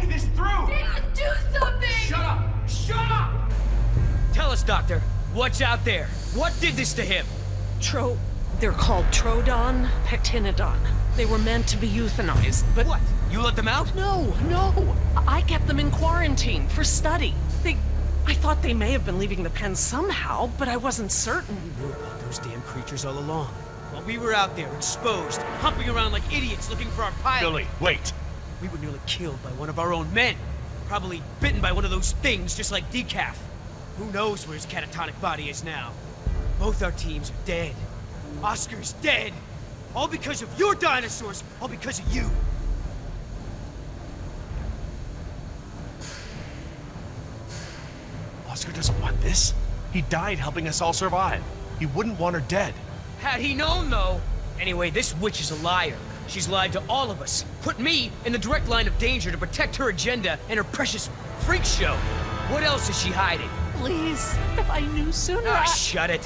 think this through! Damon, do something! Shut up! Shut up! Tell us, Doctor. What's out there? What did this to him? They're called Trodon Pectinodon. They were meant to be euthanized, but... What? You let them out? No. I kept them in quarantine for study. I thought they may have been leaving the pen somehow, but I wasn't certain. We knew about those damn creatures all along. While we were out there, exposed, humping around like idiots looking for our pilot. Billy, wait! We were nearly killed by one of our own men. Probably bitten by one of those things, just like Decaf. Who knows where his catatonic body is now? Both our teams are dead. Oscar's dead. All because of your dinosaurs. All because of you. Oscar doesn't want this. He died helping us all survive. He wouldn't want her dead. Had he known, though. Anyway, this witch is a liar. She's lied to all of us. Put me in the direct line of danger to protect her agenda and her precious freak show. What else is she hiding? Please, if I knew sooner, Ah, shut it.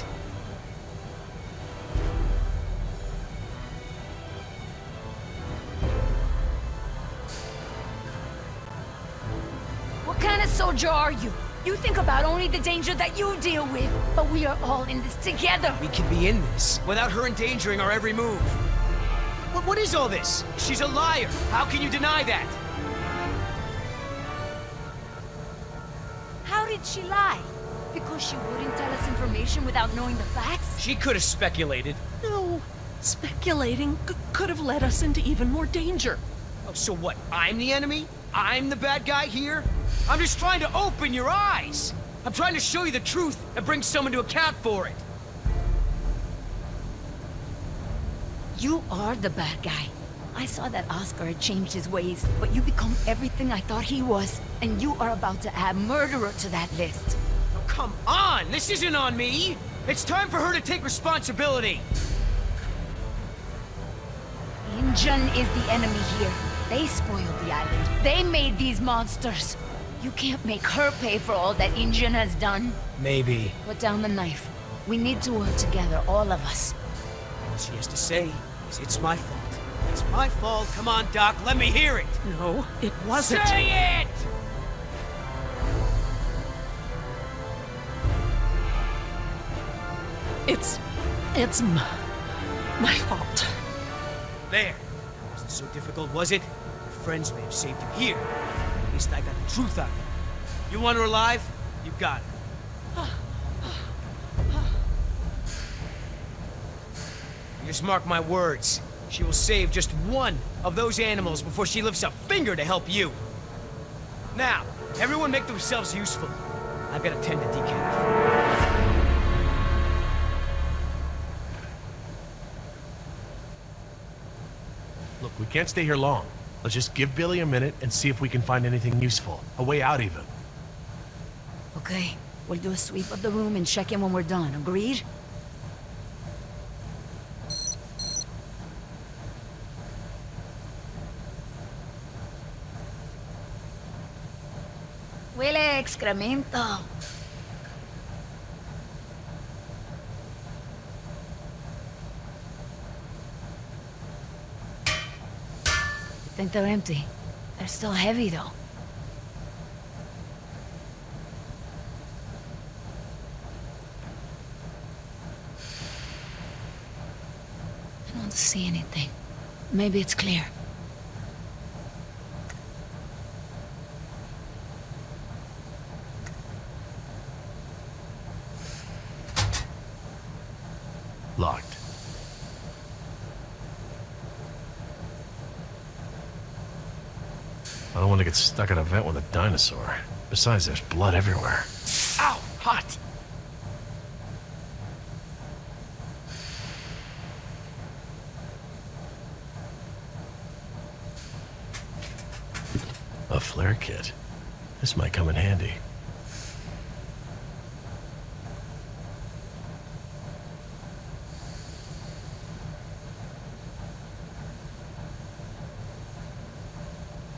What kind of soldier are you? You think about only the danger that you deal with, but we are all in this together. We can be in this without her endangering our every move. What is all this? She's a liar. How can you deny that? How did she lie? Because she wouldn't tell us information without knowing the facts? She could have speculated. No. Speculating could have led us into even more danger. Oh, so what? I'm the enemy? I'm the bad guy here? I'm just trying to open your eyes. I'm trying to show you the truth and bring someone to account for it. You are the bad guy. I saw that Oscar had changed his ways, but you become everything I thought he was. And you are about to add murderer to that list. Oh, come on! This isn't on me! It's time for her to take responsibility! Injun is the enemy here. They spoiled the island. They made these monsters. You can't make her pay for all that Injun has done. Maybe. Put down the knife. We need to work together, all of us. All she has to say is it's my fault. It's my fault. Come on, Doc, let me hear it! No, it wasn't. Say it! It's my fault. There. Wasn't so difficult, was it? Your friends may have saved you here. At least I got the truth out of you. You want her alive? You got her. You just mark my words. She will save just one of those animals before she lifts a finger to help you. Now, everyone make themselves useful. I've got to tend to Decaf. Look, we can't stay here long. Let's just give Billy a minute and see if we can find anything useful. A way out, even. Okay, we'll do a sweep of the room and check in when we're done. Agreed? Huele a excremento. I think they're empty. They're still heavy, though. I don't see anything. Maybe it's clear. Locked. I don't want to get stuck at a vent with a dinosaur. Besides, there's blood everywhere. Ow! Hot! A flare kit. This might come in handy.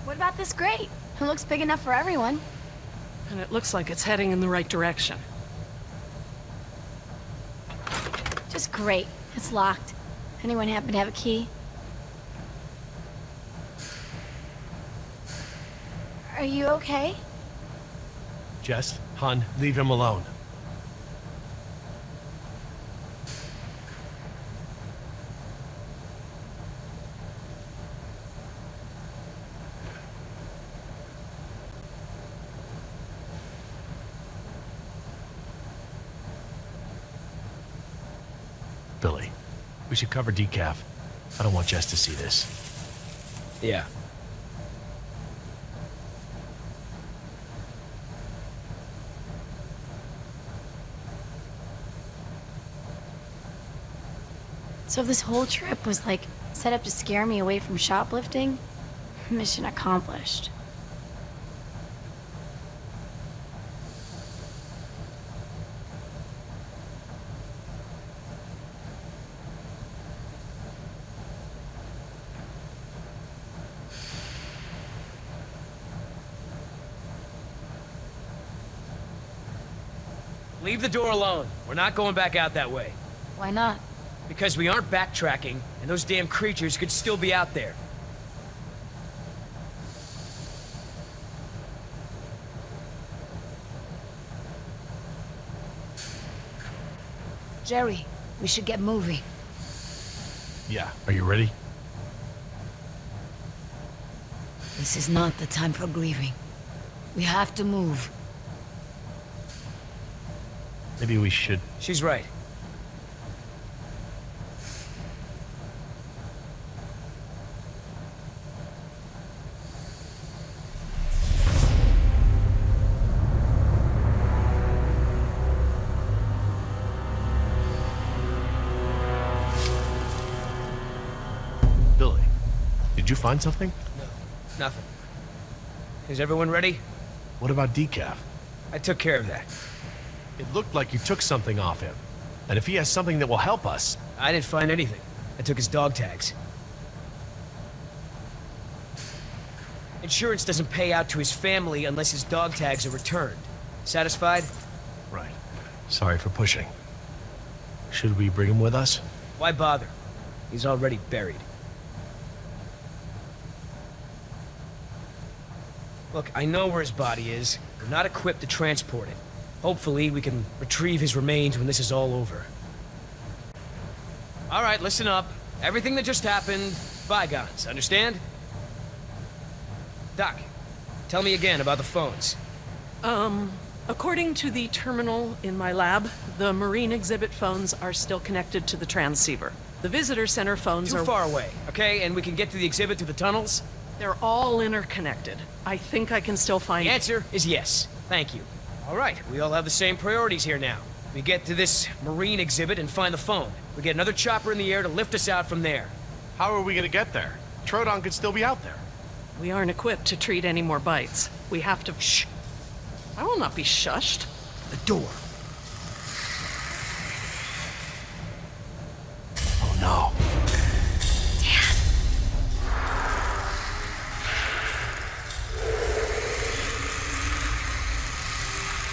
What about this grate? It looks big enough for everyone. And it looks like it's heading in the right direction. Just great. It's locked. Anyone happen to have a key? Are you okay? Jess, Hun, leave him alone. Billy, we should cover decaf. I don't want Jess to see this. Yeah. So this whole trip was like set up to scare me away from shoplifting? Mission accomplished. Leave the door alone. We're not going back out that way. Why not? Because we aren't backtracking, and those damn creatures could still be out there. Jerry, we should get moving. Yeah, are you ready? This is not the time for grieving. We have to move. Maybe we should... She's right. Billy, did you find something? No, nothing. Is everyone ready? What about decaf? I took care of that. It looked like you took something off him. And if he has something that will help us... I didn't find anything. I took his dog tags. Insurance doesn't pay out to his family unless his dog tags are returned. Satisfied? Right. Sorry for pushing. Should we bring him with us? Why bother? He's already buried. Look, I know where his body is. We're not equipped to transport it. Hopefully, we can retrieve his remains when this is all over. All right, listen up. Everything that just happened, bygones, understand? Doc, tell me again about the phones. According to the terminal in my lab, the marine exhibit phones are still connected to the transceiver. The visitor center phones Too are... far away, okay? And we can get to the exhibit through the tunnels? They're all interconnected. I think I can still find... The answer is yes. Thank you. All right, we all have the same priorities here now. We get to this marine exhibit and find the phone. We get another chopper in the air to lift us out from there. How are we gonna get there? Troodon could still be out there. We aren't equipped to treat any more bites. We have to... Shh! I will not be shushed. The door. Oh no.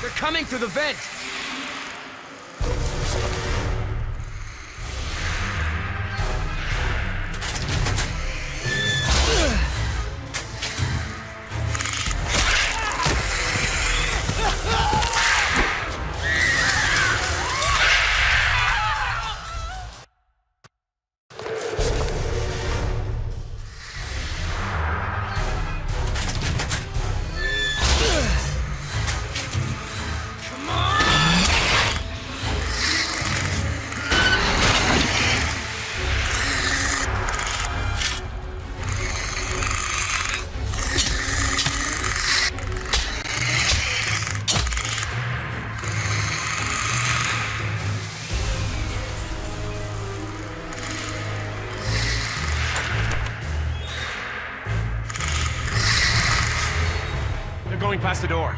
They're coming through the vent! Going past the door.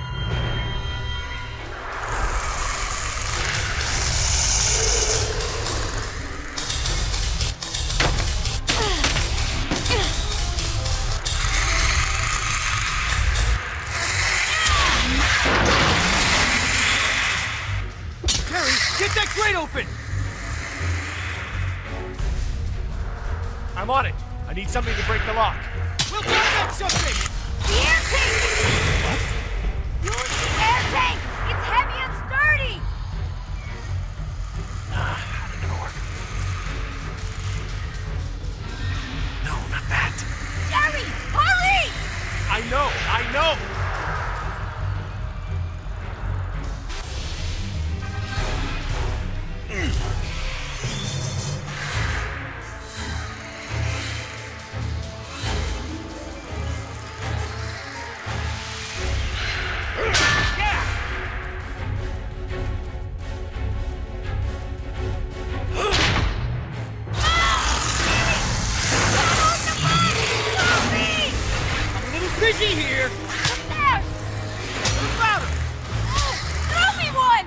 Jerry, get that grate open! I'm on it. I need something to break the lock. We'll back up something! The air tank! There! What about her? Throw me one!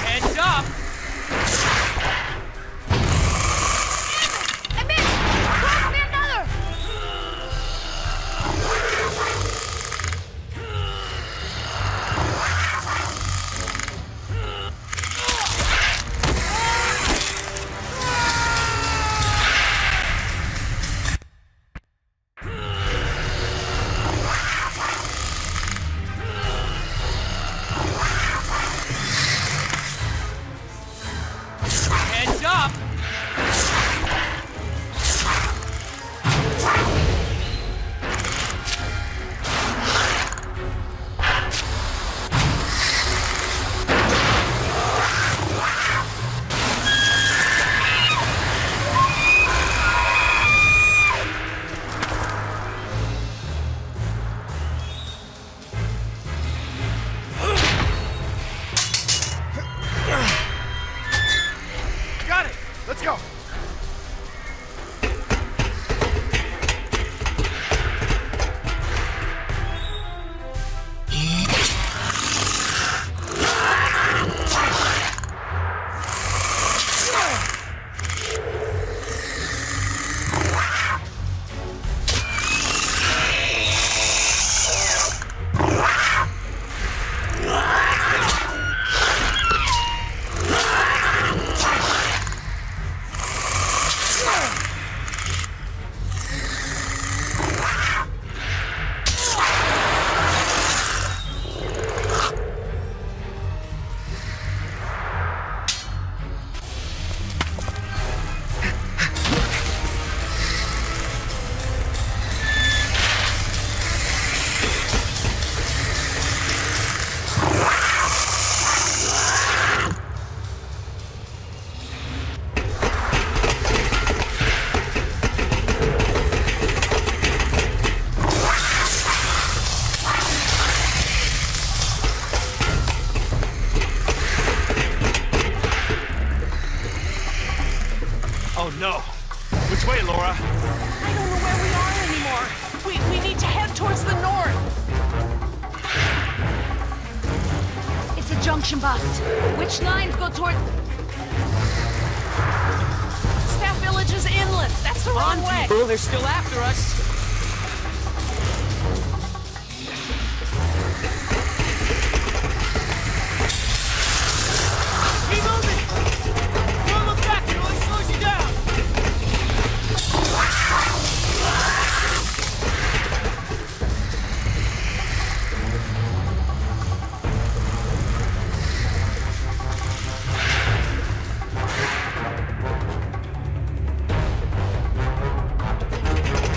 Heads up! I missed! Toss me another! Heads up! Got it! Let's go! Oh no! Which way, Laura? I don't know where we are anymore. We need to head towards the north. It's a junction box. Which lines go toward... Staff Village is inland. That's the wrong way. People, they're still after us. Keep moving! Don't look back, it only slows you down!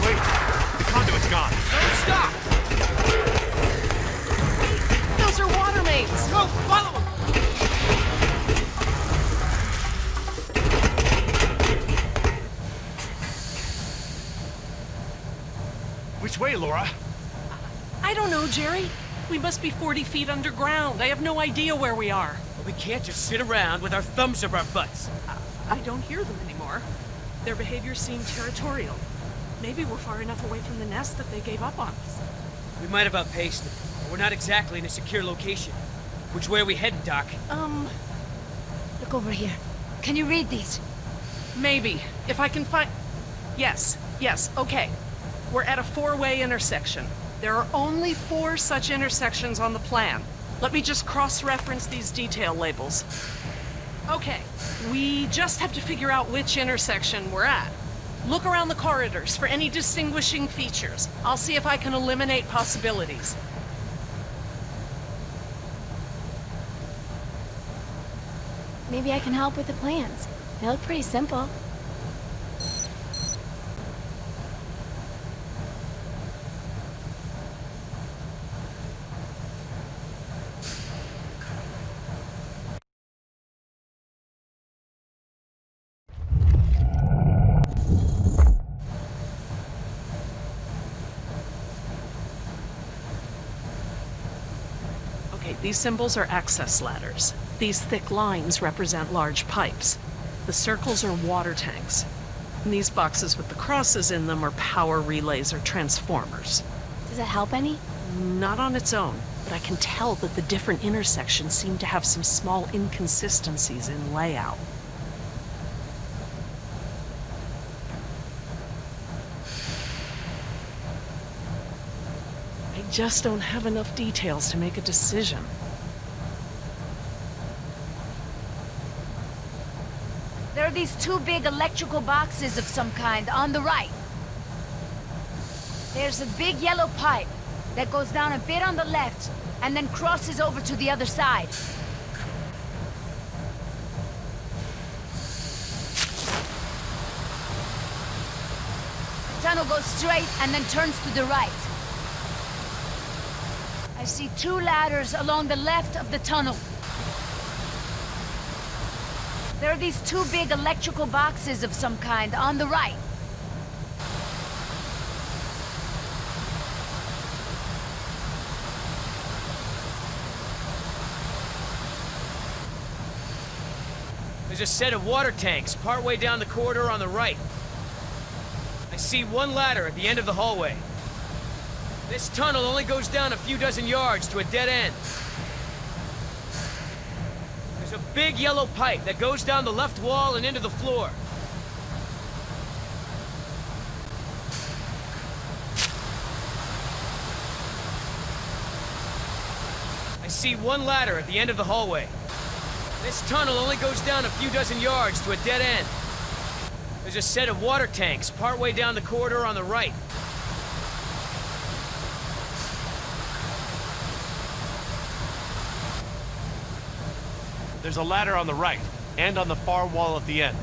Wait! The conduit's gone. Don't stop! Those are water mains. Go, follow them! Which way, Laura? I don't know, Jerry. We must be 40 feet underground. I have no idea where we are. But we can't just sit around with our thumbs up our butts. I don't hear them anymore. Their behavior seemed territorial. Maybe we're far enough away from the nest that they gave up on us. We might have outpaced them, but we're not exactly in a secure location. Which way are we heading, Doc? Look over here. Can you read these? Maybe. If I can find... Yes, okay. We're at a four-way intersection. There are only 4 such intersections on the plan. Let me just cross-reference these detail labels. Okay, we just have to figure out which intersection we're at. Look around the corridors for any distinguishing features. I'll see if I can eliminate possibilities. Maybe I can help with the plans. They look pretty simple. Okay, these symbols are access ladders. These thick lines represent large pipes. The circles are water tanks. And these boxes with the crosses in them are power relays or transformers. Does it help any? Not on its own, but I can tell that the different intersections seem to have some small inconsistencies in layout. I just don't have enough details to make a decision. There are these two big electrical boxes of some kind on the right. There's a big yellow pipe that goes down a bit on the left and then crosses over to the other side. The tunnel goes straight and then turns to the right. I see two ladders along the left of the tunnel. There are these two big electrical boxes of some kind on the right. There's a set of water tanks partway down the corridor on the right. I see one ladder at the end of the hallway. This tunnel only goes down a few dozen yards to a dead end. There's a big yellow pipe that goes down the left wall and into the floor. I see one ladder at the end of the hallway. This tunnel only goes down a few dozen yards to a dead end. There's a set of water tanks partway down the corridor on the right. There's a ladder on the right, and on the far wall at the end.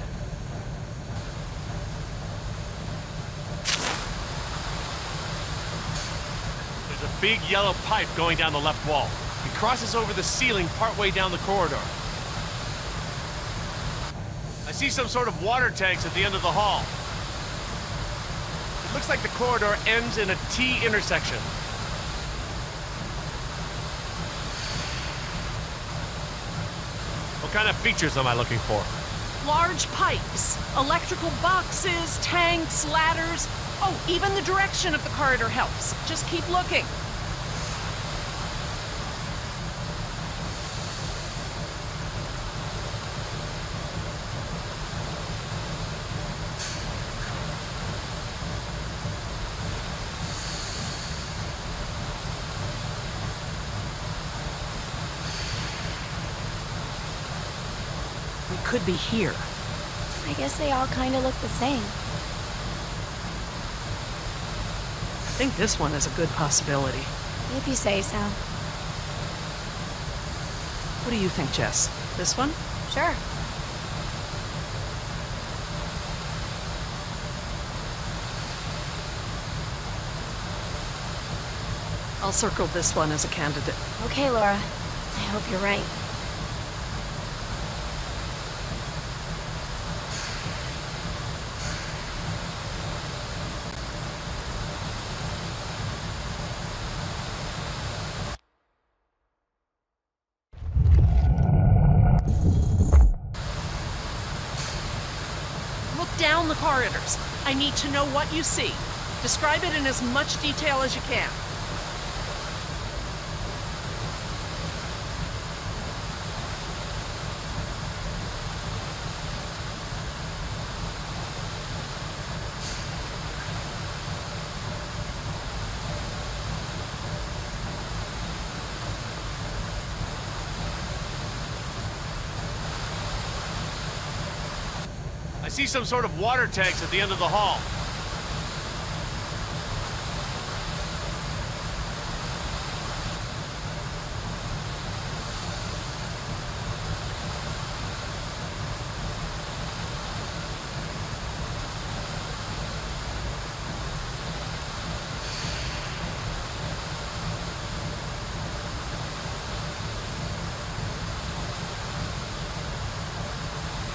There's a big yellow pipe going down the left wall. It crosses over the ceiling partway down the corridor. I see some sort of water tanks at the end of the hall. It looks like the corridor ends in a T intersection. What kind of features am I looking for? Large pipes, electrical boxes, tanks, ladders. Oh, even the direction of the corridor helps. Just keep looking. We could be here. I guess they all kind of look the same. I think this one is a good possibility. If you say so. What do you think, Jess? This one? Sure. I'll circle this one as a candidate. Okay, Laura. I hope you're right. Look down the corridors. I need to know what you see. Describe it in as much detail as you can. I see some sort of water tanks at the end of the hall.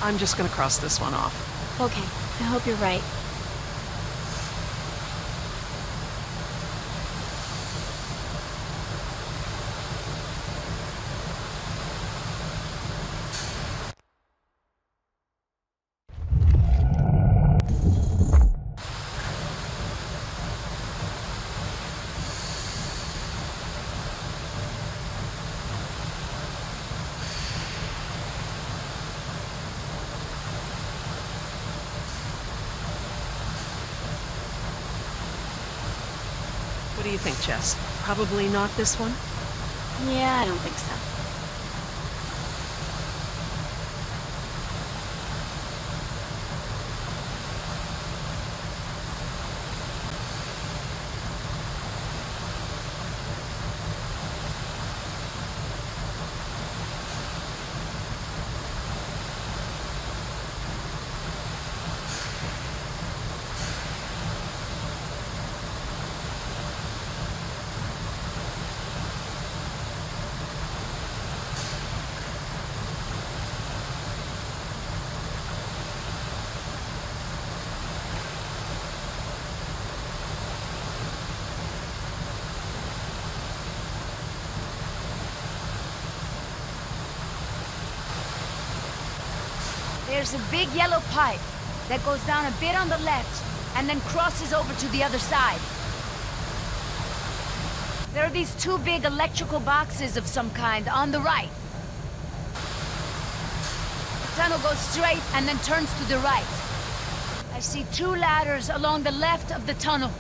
I'm just gonna cross this one off. Okay, I hope you're right. do you think, Jess? Probably not this one? Yeah, I don't think so. There's a big yellow pipe that goes down a bit on the left and then crosses over to the other side. There are these two big electrical boxes of some kind on the right. The tunnel goes straight and then turns to the right. I see two ladders along the left of the tunnel.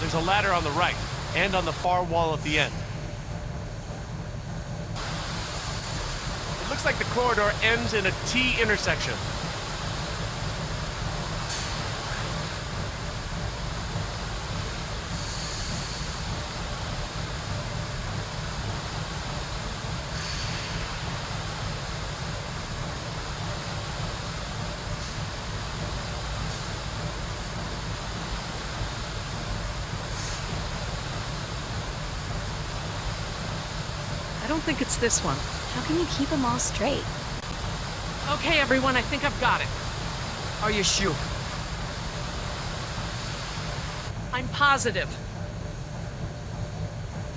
There's a ladder on the right, and on the far wall at the end. It looks like the corridor ends in a T intersection. I don't think it's this one. How can you keep them all straight? Okay, everyone, I think I've got it. Are you sure? I'm positive.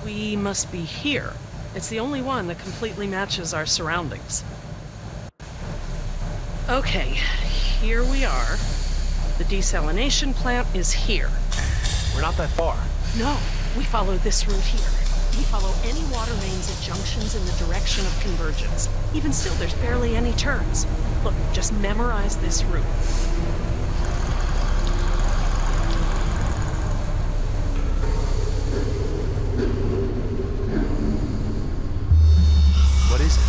We must be here. It's the only one that completely matches our surroundings. Okay, here we are. The desalination plant is here. We're not that far. No, we follow this route here. We follow any water mains at junctions in the direction of convergence. Even still, there's barely any turns. Look, just memorize this route. What is it?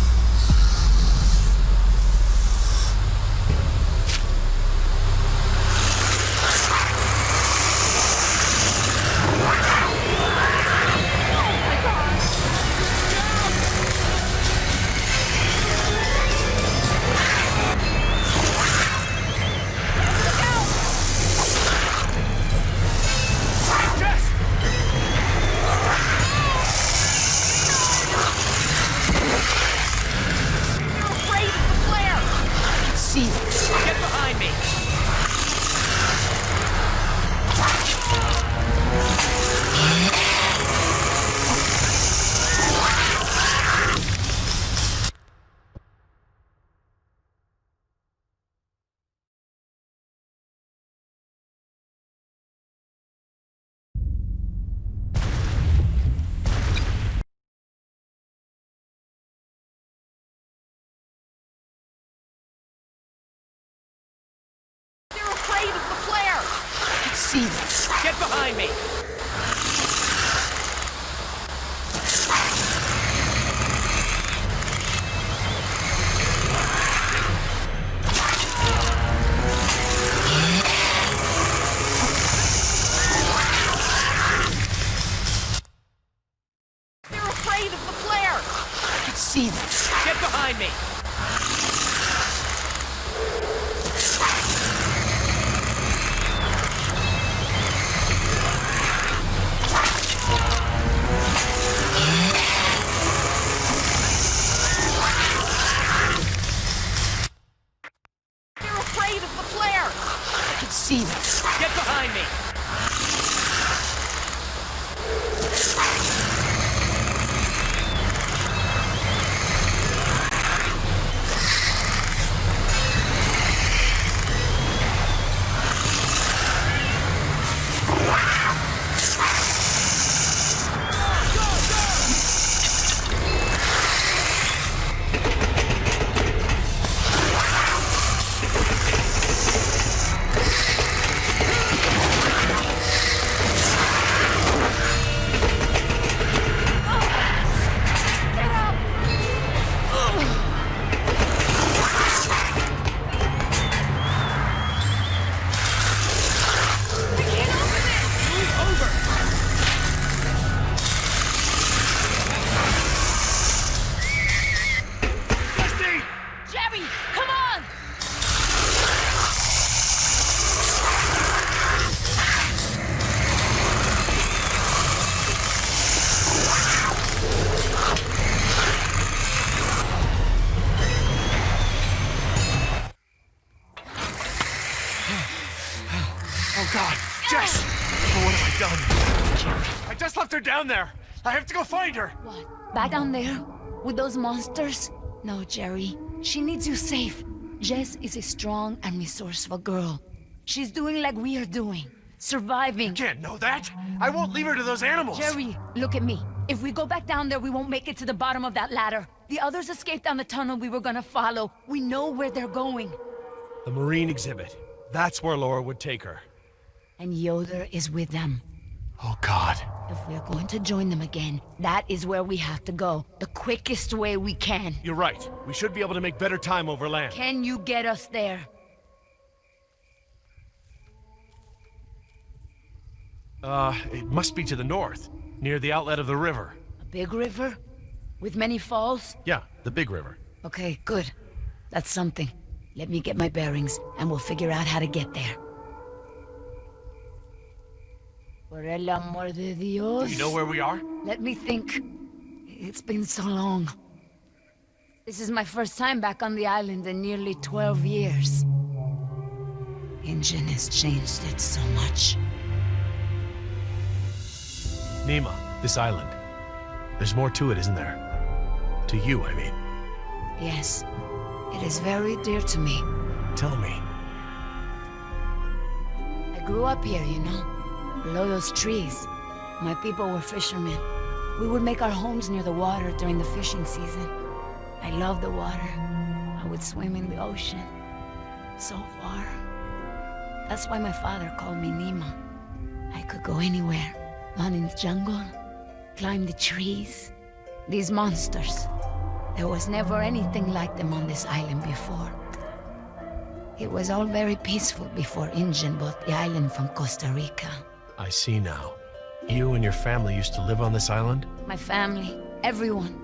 Get behind me! Get behind me! They're afraid of the flare! I can see them! Get behind me! See them. Get behind me! left her down there. I have to go find her. What? Back down there? With those monsters? No, Jerry. She needs you safe. Jess is a strong and resourceful girl. She's doing like we are doing. Surviving. You can't know that. I won't leave her to those animals. Jerry, look at me. If we go back down there, we won't make it to the bottom of that ladder. The others escaped down the tunnel we were gonna follow. We know where they're going. The marine exhibit. That's where Laura would take her. And Yoder is with them. Oh, God. If we're going to join them again, that is where we have to go. The quickest way we can. You're right. We should be able to make better time over land. Can you get us there? It must be to the north, near the outlet of the river. A big river? With many falls? Yeah, the big river. Okay, good. That's something. Let me get my bearings, and we'll figure out how to get there. Por el amor de Dios. Do you know where we are? Let me think. It's been so long. This is my first time back on the island in nearly 12 years. Injun has changed it so much. Nima, this island. There's more to it, isn't there? To you, I mean. Yes, it is very dear to me. Tell me. I grew up here, you know, below those trees. My people were fishermen. We would make our homes near the water during the fishing season. I loved the water. I would swim in the ocean. So far. That's why my father called me Nima. I could go anywhere. Run in the jungle, climb the trees. These monsters. There was never anything like them on this island before. It was all very peaceful before Injun bought the island from Costa Rica. I see now. You and your family used to live on this island? My family, everyone,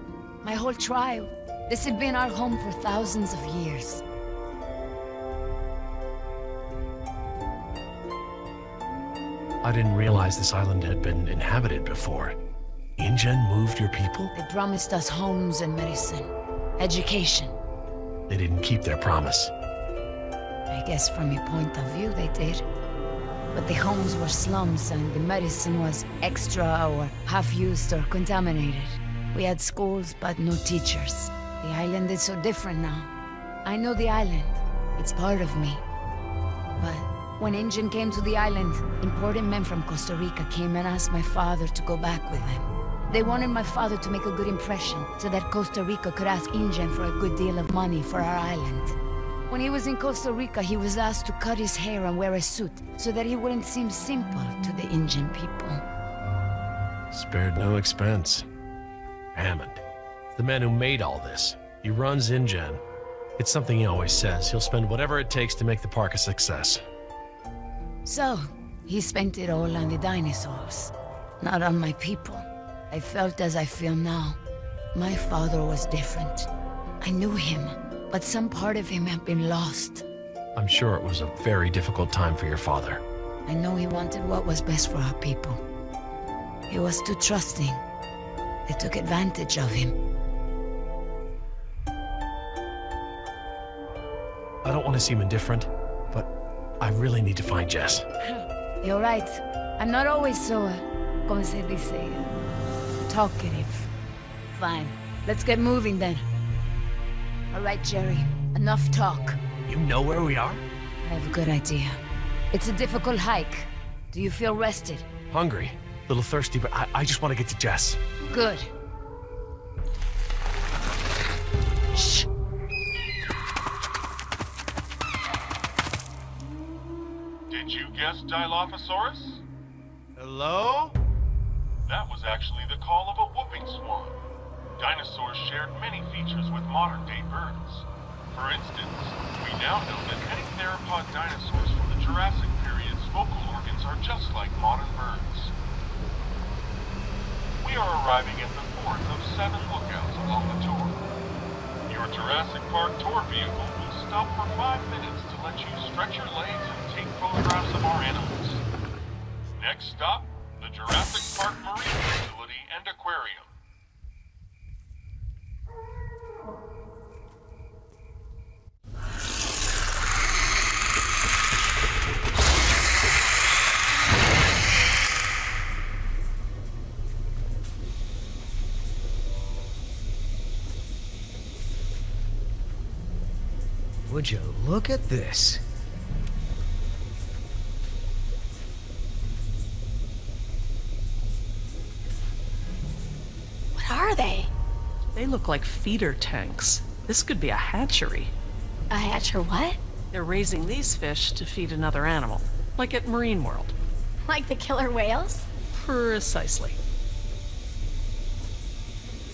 my whole tribe. This had been our home for thousands of years. I didn't realize this island had been inhabited before. Injun moved your people? They promised us homes and medicine, education. They didn't keep their promise. I guess from your point of view they did. But the homes were slums and the medicine was extra or half-used or contaminated. We had schools but no teachers. The island is so different now. I know the island. It's part of me. But when Injun came to the island, important men from Costa Rica came and asked my father to go back with them. They wanted my father to make a good impression so that Costa Rica could ask Injun for a good deal of money for our island. When he was in Costa Rica, he was asked to cut his hair and wear a suit so that he wouldn't seem simple to the Injun people. Spared no expense. Hammond. The man who made all this. He runs Injun. It's something he always says. He'll spend whatever it takes to make the park a success. So, he spent it all on the dinosaurs, not on my people. I felt as I feel now. My father was different. I knew him, but some part of him had been lost. I'm sure it was a very difficult time for your father. I know he wanted what was best for our people. He was too trusting. They took advantage of him. I don't want to seem indifferent, but I really need to find Jess. You're right. I'm not always so, como se dice, talkative. Fine. Let's get moving then. All right, Jerry. Enough talk. You know where we are? I have a good idea. It's a difficult hike. Do you feel rested? Hungry. A little thirsty, but I just want to get to Jess. Good. Shh. Did you guess Dilophosaurus? Hello? That was actually the call of a whooping swan. Dinosaurs shared many features with modern-day birds. For instance, we now know that many theropod dinosaurs from the Jurassic period's vocal organs are just like modern birds. We are arriving at the fourth of 7 lookouts along the tour. Your Jurassic Park tour vehicle will stop for 5 minutes to let you stretch your legs and take photographs of our animals. Next stop, the Jurassic Park Marine Facility and Aquarium. Would you look at this? What are they? They look like feeder tanks. This could be a hatchery. A hatcher what? They're raising these fish to feed another animal, like at Marine World. Like the killer whales? Precisely.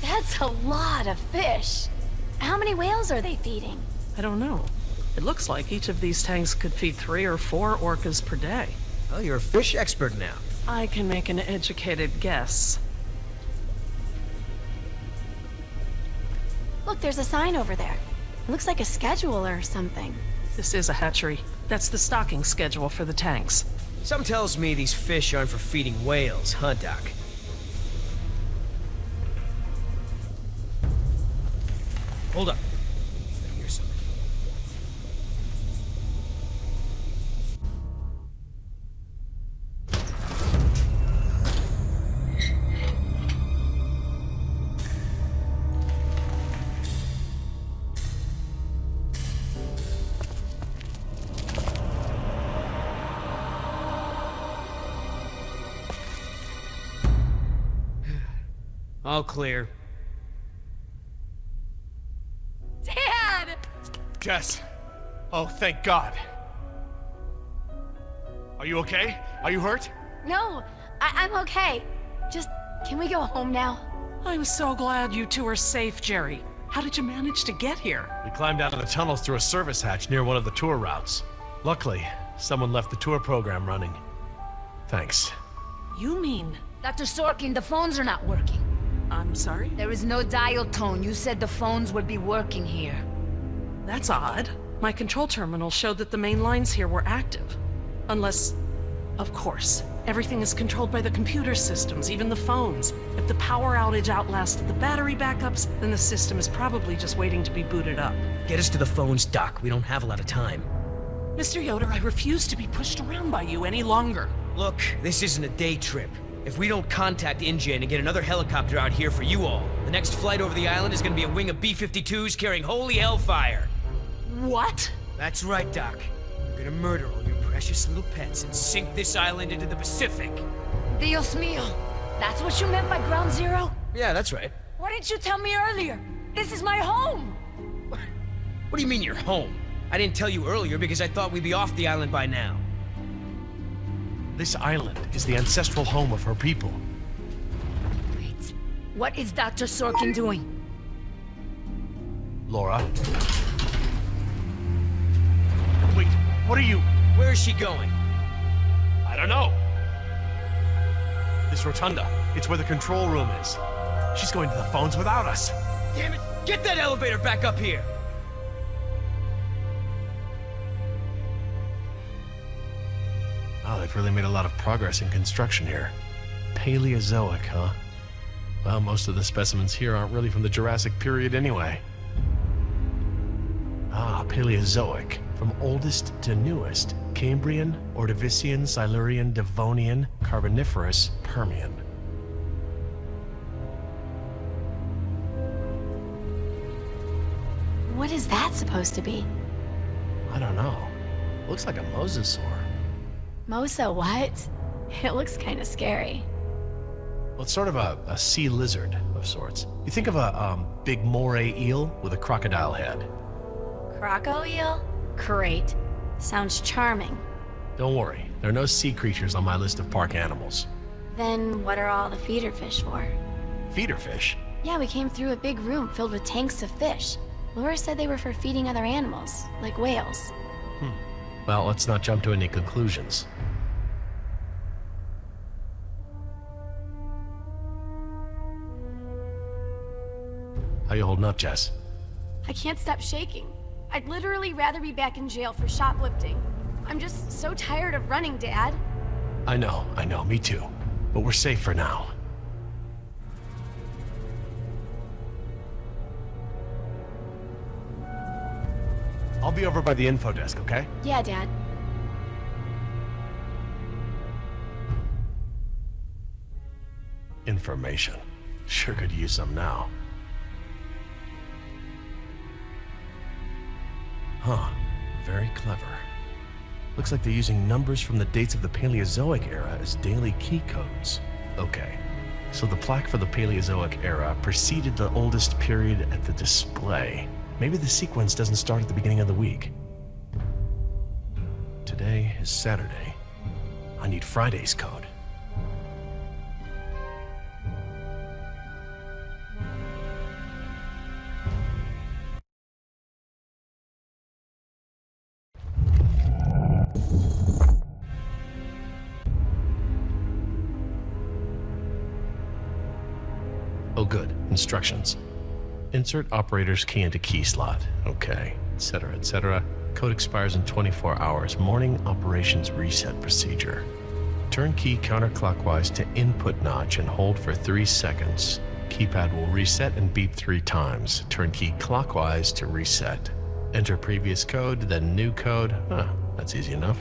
That's a lot of fish. How many whales are they feeding? I don't know. It looks like each of these tanks could feed 3 or 4 orcas per day. Oh, you're a fish expert now. I can make an educated guess. Look, there's a sign over there. It looks like a schedule or something. This is a hatchery. That's the stocking schedule for the tanks. Something tells me these fish aren't for feeding whales, huh, Doc? Hold up. I hear something. All clear. Dad! Jess! Oh, thank God. Are you okay? Are you hurt? No, I'm okay. Just, can we go home now? I'm so glad you two are safe, Jerry. How did you manage to get here? We climbed out of the tunnels through a service hatch near one of the tour routes. Luckily, someone left the tour program running. Thanks. You mean... Dr. Sorkin, the phones are not working. I'm sorry? There is no dial tone. You said the phones would be working here. That's odd. My control terminal showed that the main lines here were active. Unless... Of course. Everything is controlled by the computer systems, even the phones. If the power outage outlasted the battery backups, then the system is probably just waiting to be booted up. Get us to the phones, Doc. We don't have a lot of time. Mr. Yoder, I refuse to be pushed around by you any longer. Look, this isn't a day trip. If we don't contact InGen and get another helicopter out here for you all, the next flight over the island is gonna be a wing of B-52s carrying holy hellfire. What? That's right, Doc. We're gonna murder all your precious little pets and sink this island into the Pacific. Dios mío. That's what you meant by ground zero? Yeah, that's right. Why didn't you tell me earlier? This is my home! What do you mean you're home? I didn't tell you earlier because I thought we'd be off the island by now. This island is the ancestral home of her people. Wait, what is Dr. Sorkin doing? Laura? Wait, what are you... Where is she going? I don't know. This rotunda. It's where the control room is. She's going to the phones without us. Damn it! Get that elevator back up here! Oh, they've really made a lot of progress in construction here. Paleozoic, huh? Well, most of the specimens here aren't really from the Jurassic period anyway. Ah, Paleozoic. From oldest to newest. Cambrian, Ordovician, Silurian, Devonian, Carboniferous, Permian. What is that supposed to be? I don't know. Looks like a mosasaur. Mosa what? It looks kind of scary. Well, it's sort of a sea lizard of sorts. You think of a big moray eel with a crocodile head. Croco eel? Great. Sounds charming. Don't worry, there are no sea creatures on my list of park animals. Then what are all the feeder fish for? Feeder fish? Yeah, we came through a big room filled with tanks of fish. Laura said they were for feeding other animals, like whales. Well, let's not jump to any conclusions. How you holding up, Jess? I can't stop shaking. I'd literally rather be back in jail for shoplifting. I'm just so tired of running, Dad. I know, me too. But we're safe for now. I'll be over by the info desk, okay? Yeah, Dad. Information. Sure could use some now. Huh. Very clever. Looks like they're using numbers from the dates of the Paleozoic era as daily key codes. Okay. So the plaque for the Paleozoic era preceded the oldest period at the display. Maybe the sequence doesn't start at the beginning of the week. Today is Saturday. I need Friday's code. Oh good, instructions. Insert operator's key into key slot. Okay, etc., etc. Code expires in 24 hours. Morning operations reset procedure. Turn key counterclockwise to input notch and hold for 3 seconds. Keypad will reset and beep 3 times. Turn key clockwise to reset. Enter previous code, then new code. That's easy enough.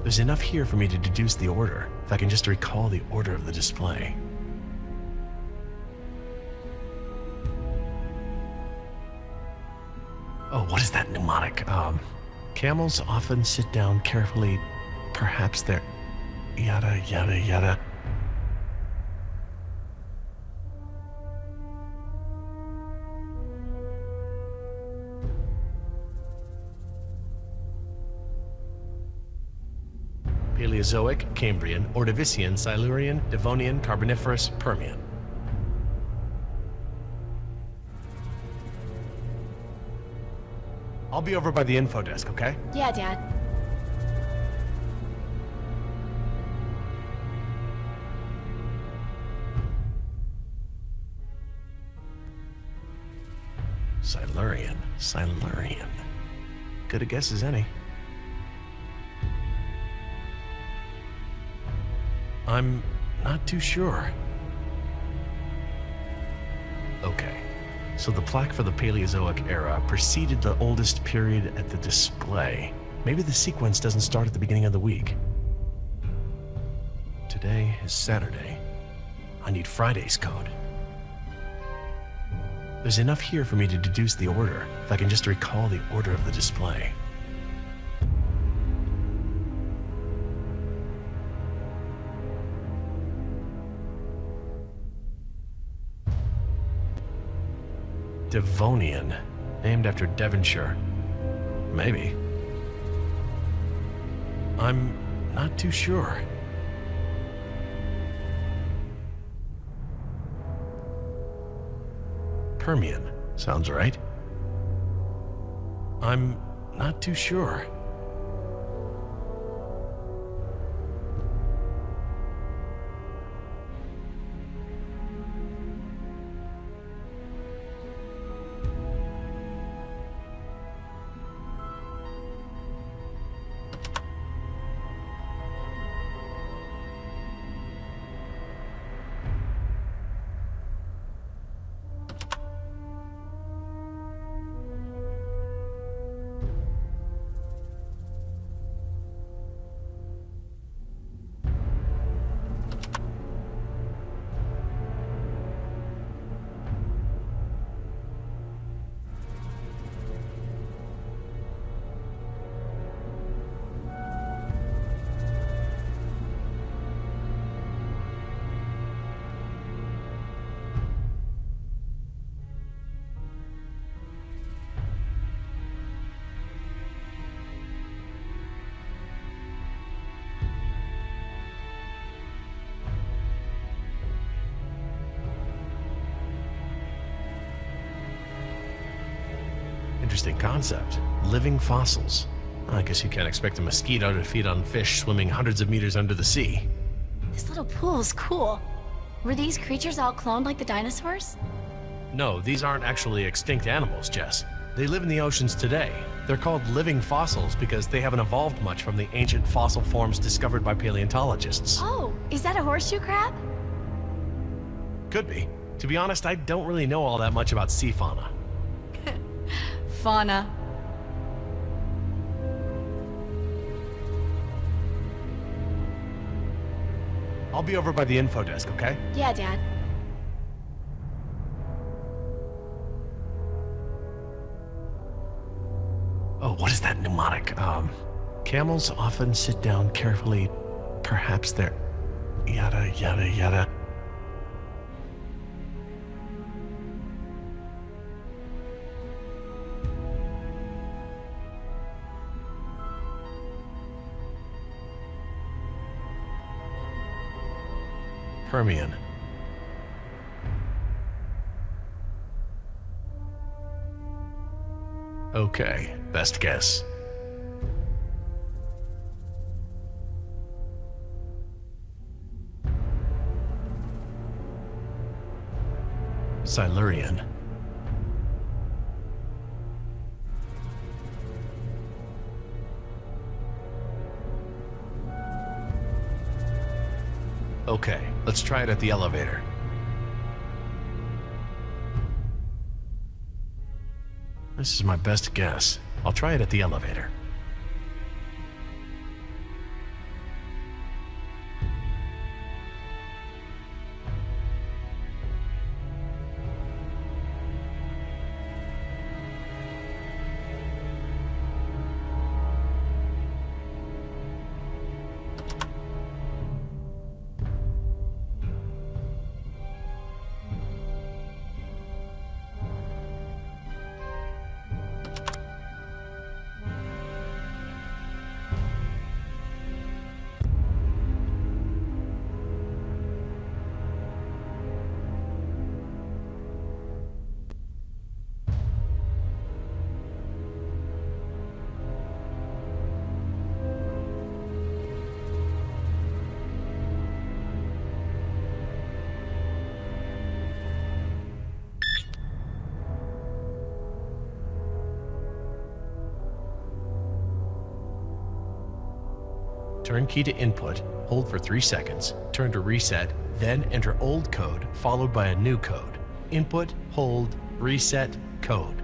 There's enough here for me to deduce the order, if I can just recall the order of the display. Oh, what is that mnemonic? Camels often sit down carefully. Perhaps they're... yada, yada, yada. Paleozoic, Cambrian, Ordovician, Silurian, Devonian, Carboniferous, Permian. I'll be over by the info desk, okay? Yeah, Dad. Silurian. Good a guess as any. I'm not too sure. Okay, so the plaque for the Paleozoic era preceded the oldest period at the display. Maybe the sequence doesn't start at the beginning of the week. Today is Saturday. I need Friday's code. There's enough here for me to deduce the order, if I can just recall the order of the display. Devonian, named after Devonshire. Maybe. I'm not too sure. Permian, sounds right. I'm not too sure. Interesting concept. Living fossils. I guess you can't expect a mosquito to feed on fish swimming hundreds of meters under the sea. This little pool's cool. Were these creatures all cloned like the dinosaurs? No, these aren't actually extinct animals, Jess. They live in the oceans today. They're called living fossils because they haven't evolved much from the ancient fossil forms discovered by paleontologists. Oh, is that a horseshoe crab? Could be. To be honest, I don't really know all that much about sea fauna. Fauna. I'll be over by the info desk, okay? Yeah, Dad. Oh, what is that mnemonic? Camels often sit down carefully. Perhaps they're... Yada, yada, yada. Permian. Okay, best guess. Silurian. Okay, let's try it at the elevator. This is my best guess. I'll try it at the elevator. Turn key to input, hold for 3 seconds, turn to reset, then enter old code followed by a new code. Input, hold, reset, code.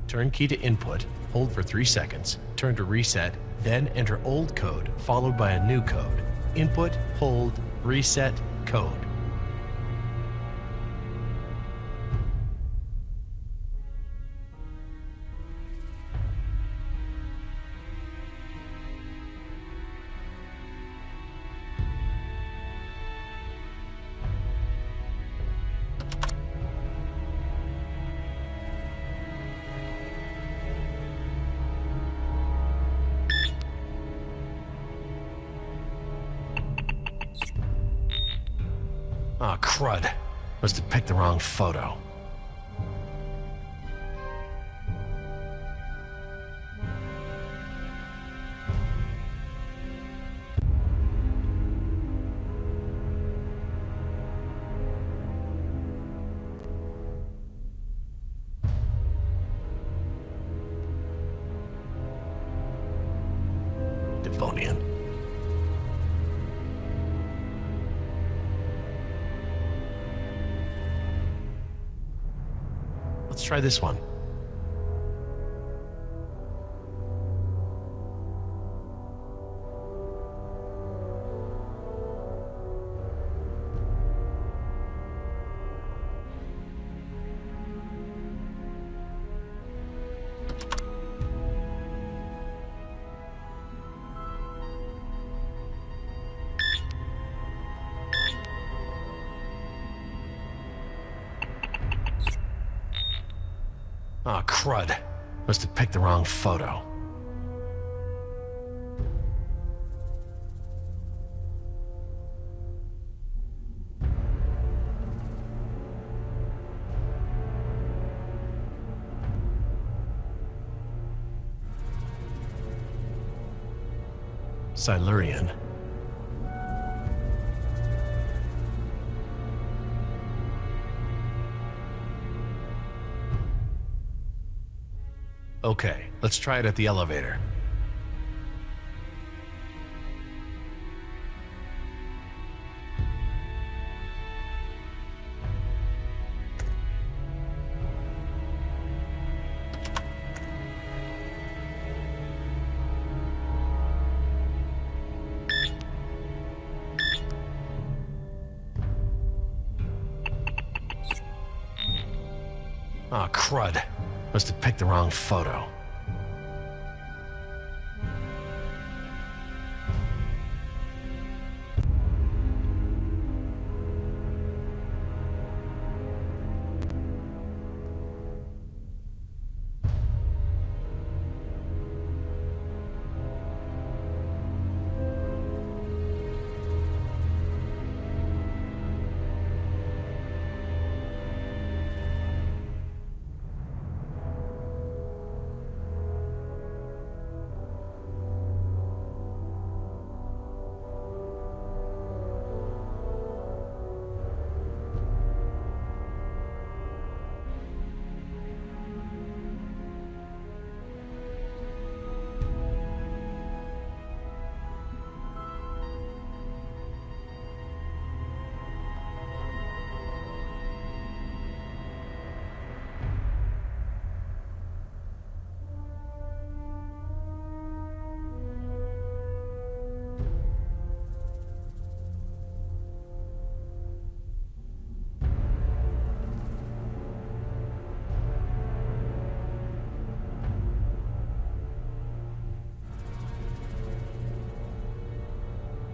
Turn key to input, hold for 3 seconds, turn to reset, then enter old code followed by a new code. Input, hold, reset, code. Aw, crud. Must have picked the wrong photo. Devonian. Let's try this one. Aw, crud. Must have picked the wrong photo. Silurian. Okay, let's try it at the elevator. Aw, crud. Must have picked the wrong photo.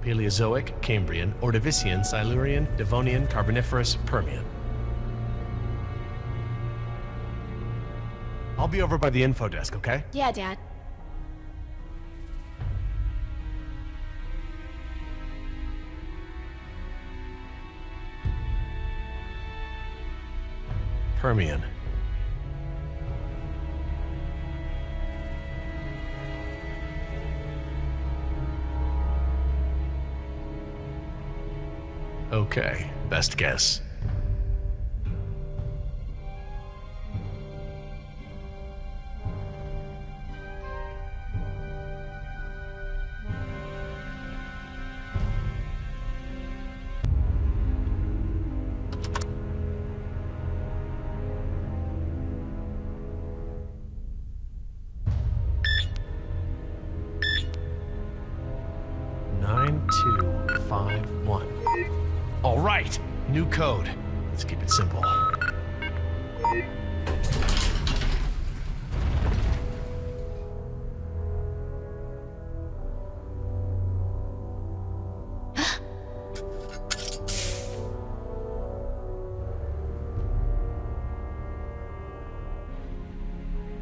Paleozoic, Cambrian, Ordovician, Silurian, Devonian, Carboniferous, Permian. I'll be over by the info desk, okay? Yeah, Dad. Permian. Okay, best guess. All right, new code. Let's keep it simple.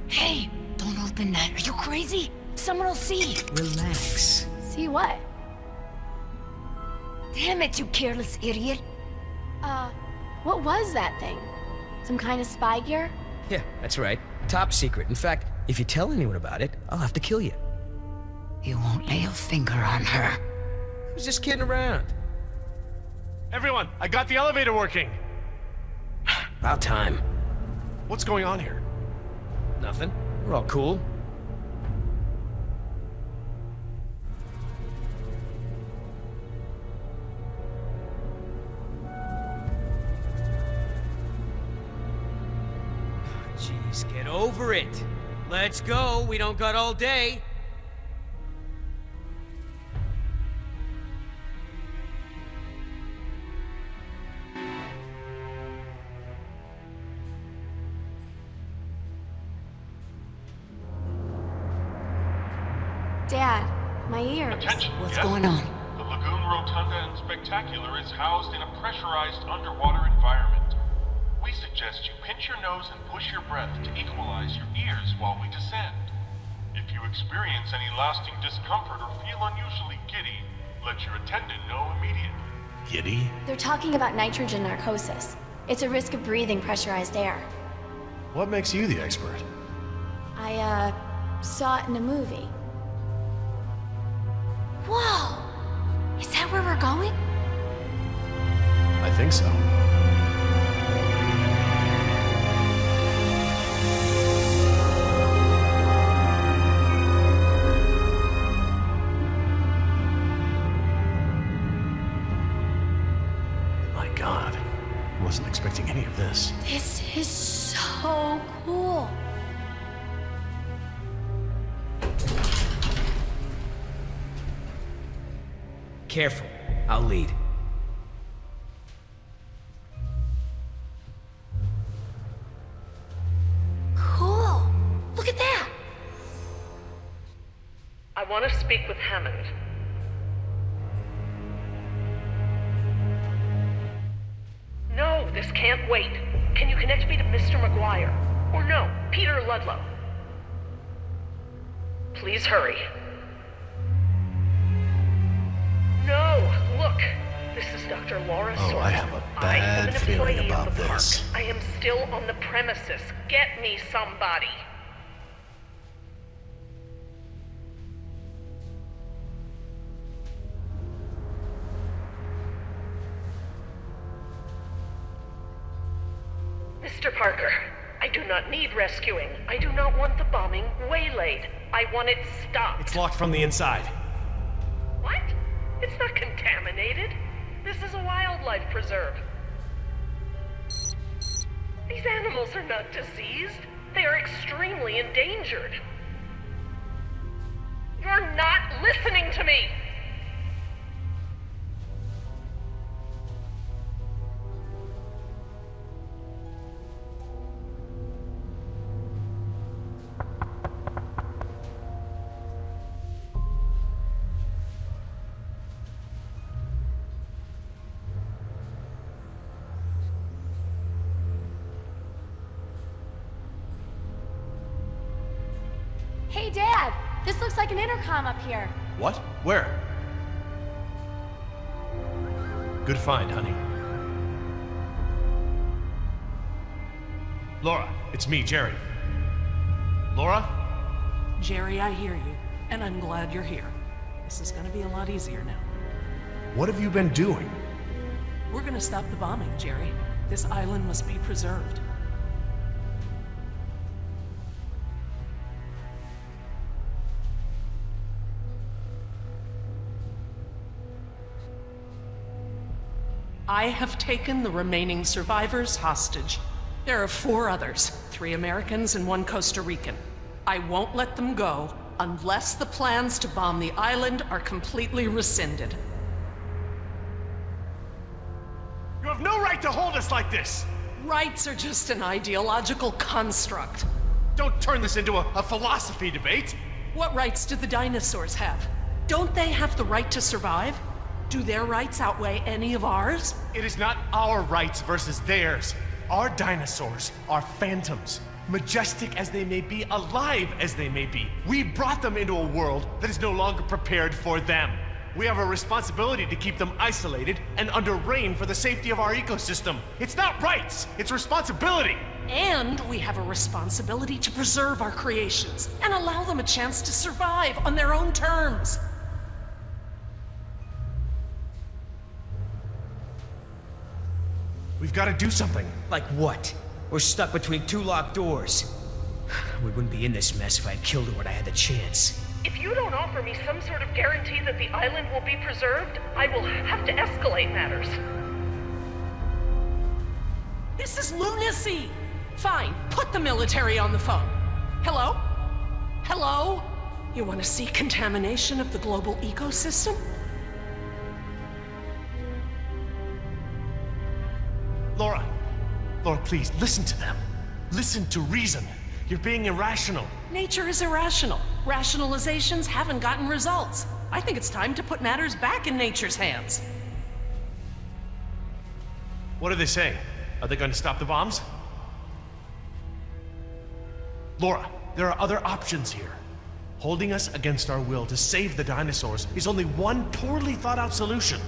Hey, don't open that. Are you crazy? Someone will see. Relax. See what? Damn it, you careless idiot. What was that thing? Some kind of spy gear? Yeah, that's right. Top secret. In fact, if you tell anyone about it, I'll have to kill you. You won't lay a finger on her. I was just kidding around. Everyone, I got the elevator working. About time. What's going on here? Nothing. We're all cool. Jeez, get over it. Let's go. We don't got all day. Dad, my ears. Attention, What's yes? going on? The Lagoon Rotunda and Spectacular is housed in a pressurized underwater environment. We suggest you pinch your nose and push your breath to equalize your ears while we descend. If you experience any lasting discomfort or feel unusually giddy, let your attendant know immediately. Giddy? They're talking about nitrogen narcosis. It's a risk of breathing pressurized air. What makes you the expert? I, saw it in a movie. Whoa! Is that where we're going? I think so. God. I wasn't expecting any of this. This is so cool. Careful. I'll lead. Cool. Look at that. I want to speak with Hammond. No, this can't wait. Can you connect me to Mr. McGuire? Or no, Peter Ludlow? Please hurry. No, look. This is Dr. Laura Oh, Sorkin. I have a I am bad an feeling employee about of the park. this. I am still on the premises. Get me somebody. Mr. Parker, I do not need rescuing. I do not want the bombing waylaid. I want it stopped. It's locked from the inside. What? It's not contaminated. This is a wildlife preserve. These animals are not diseased. They are extremely endangered. You're not listening to me! Hey, Dad. This looks like an intercom up here. What? Where? Good find, honey. Laura, it's me, Jerry. Laura? Jerry, I hear you, and I'm glad you're here. This is gonna be a lot easier now. What have you been doing? We're gonna stop the bombing, Jerry. This island must be preserved. I have taken the remaining survivors hostage. There are 4 others, 3 Americans and 1 Costa Rican. I won't let them go unless the plans to bomb the island are completely rescinded. You have no right to hold us like this! Rights are just an ideological construct. Don't turn this into a philosophy debate! What rights do the dinosaurs have? Don't they have the right to survive? Do their rights outweigh any of ours? It is not our rights versus theirs. Our dinosaurs are phantoms. Majestic as they may be, alive as they may be. We brought them into a world that is no longer prepared for them. We have a responsibility to keep them isolated and under rein for the safety of our ecosystem. It's not rights, it's responsibility. And we have a responsibility to preserve our creations and allow them a chance to survive on their own terms. We've got to do something. Like what? We're stuck between 2 locked doors. We wouldn't be in this mess if I'd killed her when I had the chance. If you don't offer me some sort of guarantee that the island will be preserved, I will have to escalate matters. This is lunacy! Fine, put the military on the phone. Hello? Hello? You want to see contamination of the global ecosystem? Laura, please, listen to them. Listen to reason. You're being irrational. Nature is irrational. Rationalizations haven't gotten results. I think it's time to put matters back in nature's hands. What are they saying? Are they going to stop the bombs? Laura, there are other options here. Holding us against our will to save the dinosaurs is only one poorly thought out solution.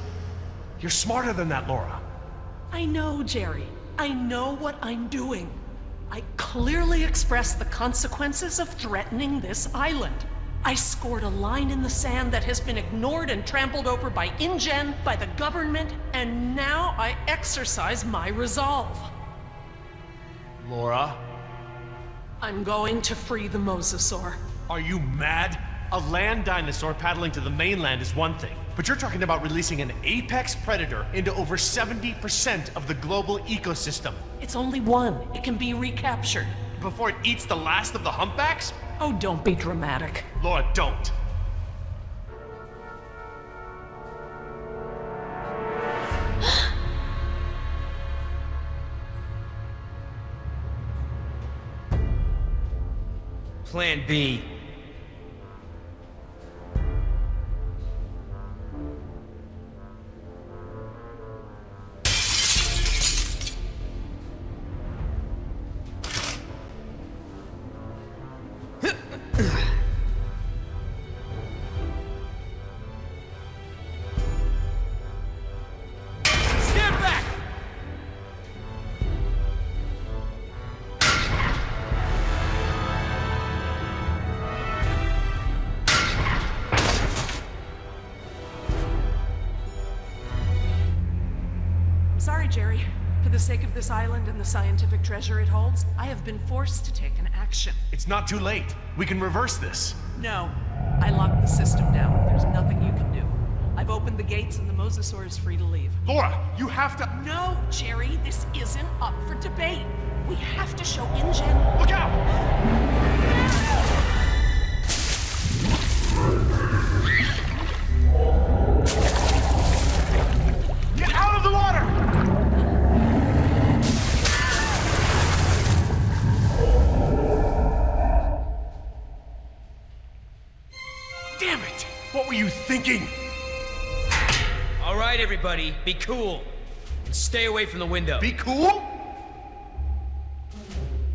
You're smarter than that, Laura. I know, Jerry. I know what I'm doing. I clearly expressed the consequences of threatening this island. I scored a line in the sand that has been ignored and trampled over by InGen, by the government, and now I exercise my resolve. Laura, I'm going to free the mosasaur. are you mad? A land dinosaur paddling to the mainland is one thing, but you're talking about releasing an apex predator into over 70% of the global ecosystem It's only one. It can be recaptured. before it eats the last of the humpbacks? Oh, don't be dramatic. Laura, don't. Plan B. Stand back! I'm sorry, Jerry. For the sake of this island and the scientific treasure it holds, I have been forced to take an action. It's not too late. We can reverse this. No, I locked the system down. There's nothing you can do. I've opened the gates and the Mosasaur is free to leave. Laura, you have to... No, Jerry, this isn't up for debate. We have to show InGen. Look out! Get out of the water! Damn it! What were you thinking? All right, everybody, be cool. And stay away from the window. Be cool?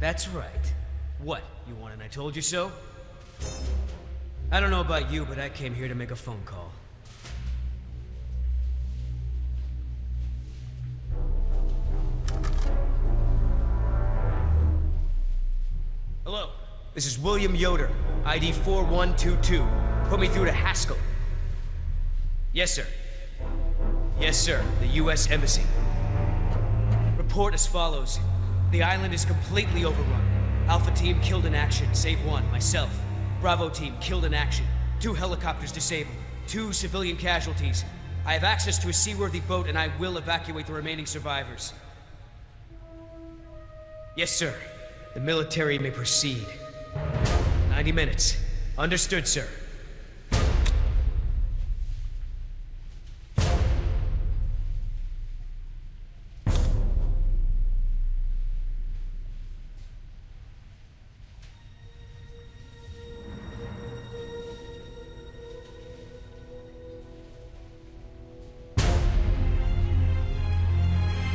That's right. What, you want an I told you so? I don't know about you, but I came here to make a phone call. Hello, this is William Yoder, ID 4122. Put me through to Haskell. Yes, sir. Yes, sir, the U.S. Embassy. Report as follows. The island is completely overrun. Alpha team killed in action, save one, myself. Bravo team killed in action. 2 helicopters disabled. 2 civilian casualties. I have access to a seaworthy boat and I will evacuate the remaining survivors. Yes, sir. The military may proceed. 90 minutes. Understood, sir.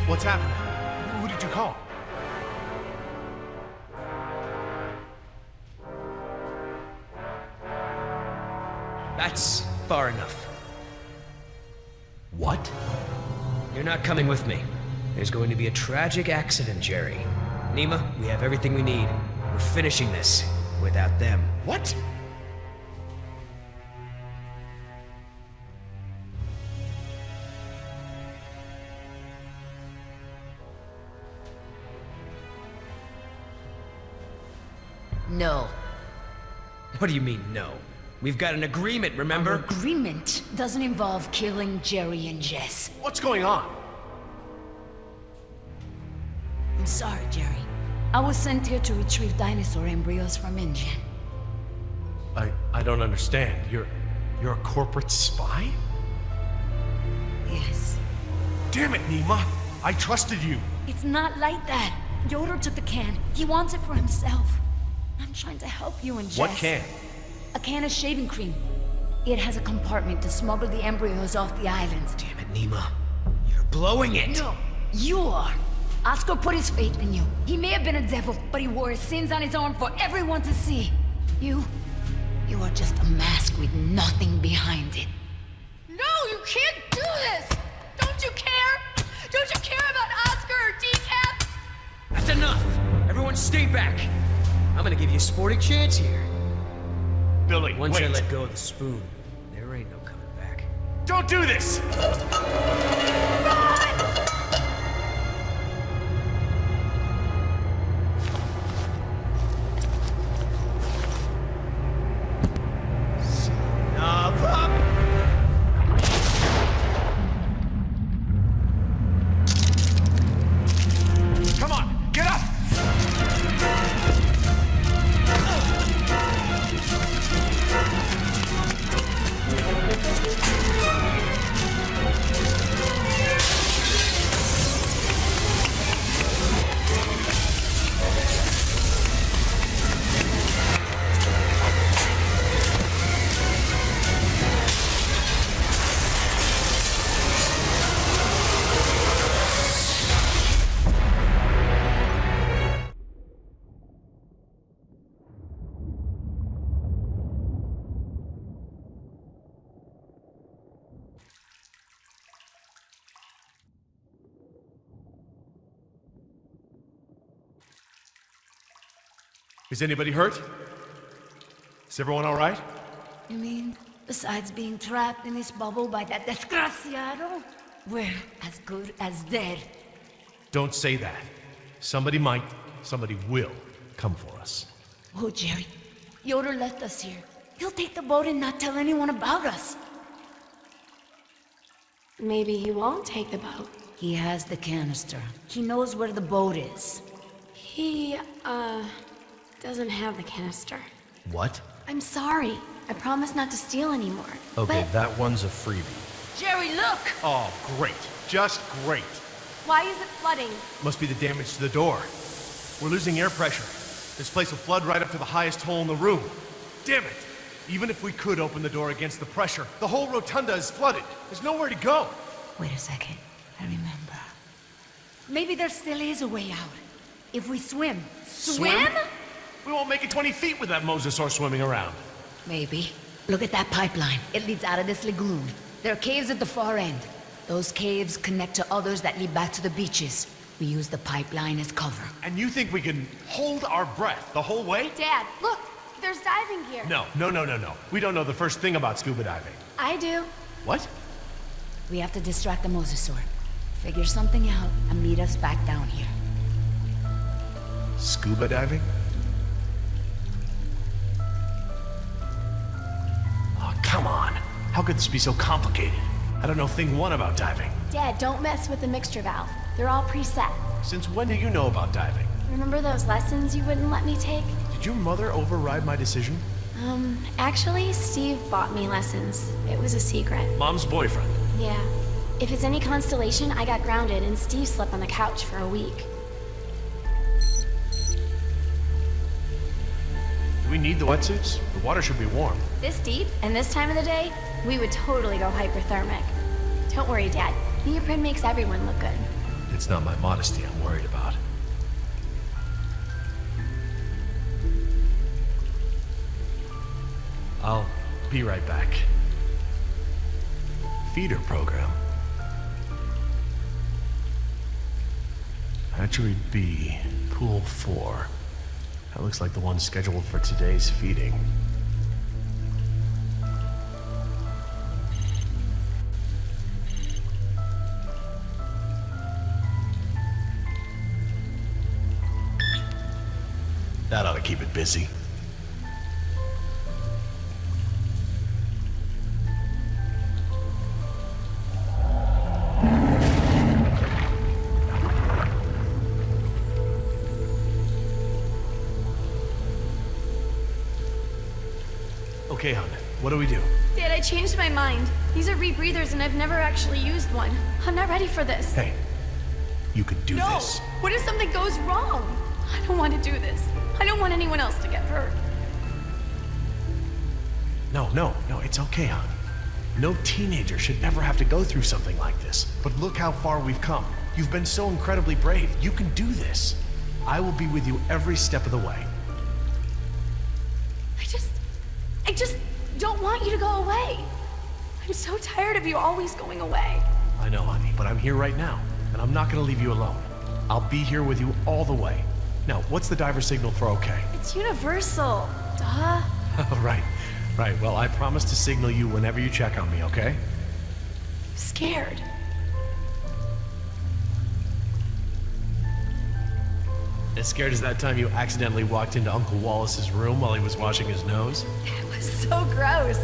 What's happening? Who did you call? That's far enough. What? You're not coming with me. There's going to be a tragic accident, Jerry. Nima, we have everything we need. We're finishing this without them. What? No. What do you mean, no? We've got an agreement, remember? Our agreement doesn't involve killing Jerry and Jess. What's going on? I'm sorry, Jerry. I was sent here to retrieve dinosaur embryos from InGen. I don't understand. You're a corporate spy? Yes. Damn it, Nima. I trusted you. It's not like that. Yoder took the can. He wants it for himself. I'm trying to help you and Jess. What can? A can of shaving cream. It has a compartment to smuggle the embryos off the island. Damn it, Nima. You're blowing it! No, you are. Oscar put his faith in you. He may have been a devil, but he wore his sins on his arm for everyone to see. You are just a mask with nothing behind it. No, you can't do this! Don't you care? Don't you care about Oscar or Decaf? That's enough! Everyone stay back! I'm gonna give you a sporting chance here. Billy, Once wait. I let go of the spoon, there ain't no coming back. Don't do this! Is anybody hurt? Is everyone all right? You mean, besides being trapped in this bubble by that desgraciado, we're as good as dead? Don't say that. Somebody might, somebody will come for us. Oh, Jerry, Yoder left us here. He'll take the boat and not tell anyone about us. Maybe he won't take the boat. He has the canister. He knows where the boat is. He, doesn't have the canister. What? I'm sorry. I promise not to steal anymore. Okay, But that one's a freebie. Jerry, look! Oh, great. Just great. why is it flooding? Must be the damage to the door. We're losing air pressure. This place will flood right up to the highest hole in the room. Damn it! Even if we could open the door against the pressure, the whole rotunda is flooded. There's nowhere to go. Wait a second. I remember. Maybe there still is a way out. If we swim. Swim? We won't make it 20 feet with that mosasaur swimming around. Maybe. Look at that pipeline. It leads out of this lagoon. There are caves at the far end. Those caves connect to others that lead back to the beaches. We use the pipeline as cover. And you think we can hold our breath the whole way? Dad, look! There's diving gear. No. We don't know the first thing about scuba diving. I do. What? We have to distract the mosasaur. Figure something out and meet us back down here. Scuba diving? Oh, come on. How could this be so complicated? I don't know thing one about diving. Dad, don't mess with the mixture valve. They're all preset. Since when do you know about diving? Remember those lessons you wouldn't let me take? Did your mother override my decision? Actually, Steve bought me lessons. It was a secret. Mom's boyfriend. Yeah. If it's any constellation, I got grounded and Steve slept on the couch for a week. Do we need the wetsuits? The water should be warm. This deep, and this time of the day, we would totally go hyperthermic. Don't worry, Dad. Neoprene makes everyone look good. It's not my modesty I'm worried about. I'll be right back. Feeder program. Hatchery B, Pool 4. That looks like the one scheduled for today's feeding. That ought to keep it busy. Okay, hon. What do we do? Dad, I changed my mind. These are rebreathers and I've never actually used one. I'm not ready for this. Hey, you could do No! this. What if something goes wrong? I don't want to do this. I don't want anyone else to get hurt. No, it's okay, hon. No teenager should ever have to go through something like this. But look how far we've come. You've been so incredibly brave. You can do this. I will be with you every step of the way. I just don't want you to go away. I'm so tired of you always going away. I know, honey, but I'm here right now, and I'm not gonna leave you alone. I'll be here with you all the way. Now, what's the diver signal for okay? It's universal. Duh. Right. Well, I promise to signal you whenever you check on me, okay? I'm scared. As scared as that time you accidentally walked into Uncle Wallace's room while he was washing his nose? It was so gross.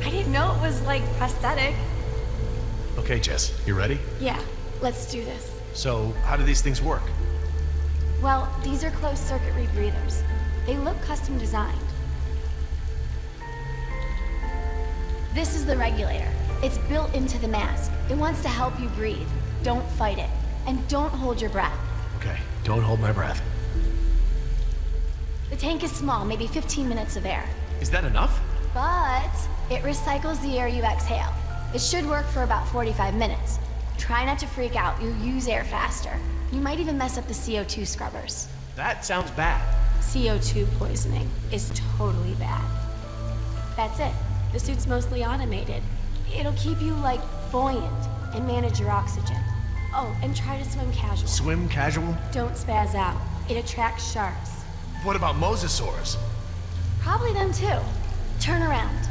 I didn't know it was like prosthetic. Okay, Jess, you ready? Yeah, let's do this. So, how do these things work? Well, these are closed circuit rebreathers. They look custom designed. This is the regulator. It's built into the mask. It wants to help you breathe. Don't fight it. And don't hold your breath. Okay, don't hold my breath. The tank is small, maybe 15 minutes of air. Is that enough? But it recycles the air you exhale. It should work for about 45 minutes. Try not to freak out. You'll use air faster. You might even mess up the CO2 scrubbers. That sounds bad. CO2 poisoning is totally bad. That's it. The suit's mostly automated. It'll keep you, like, buoyant and manage your oxygen. Oh, and try to swim casual. Swim casual? Don't spaz out. It attracts sharks. What about mosasaurs? Probably them too. Turn around.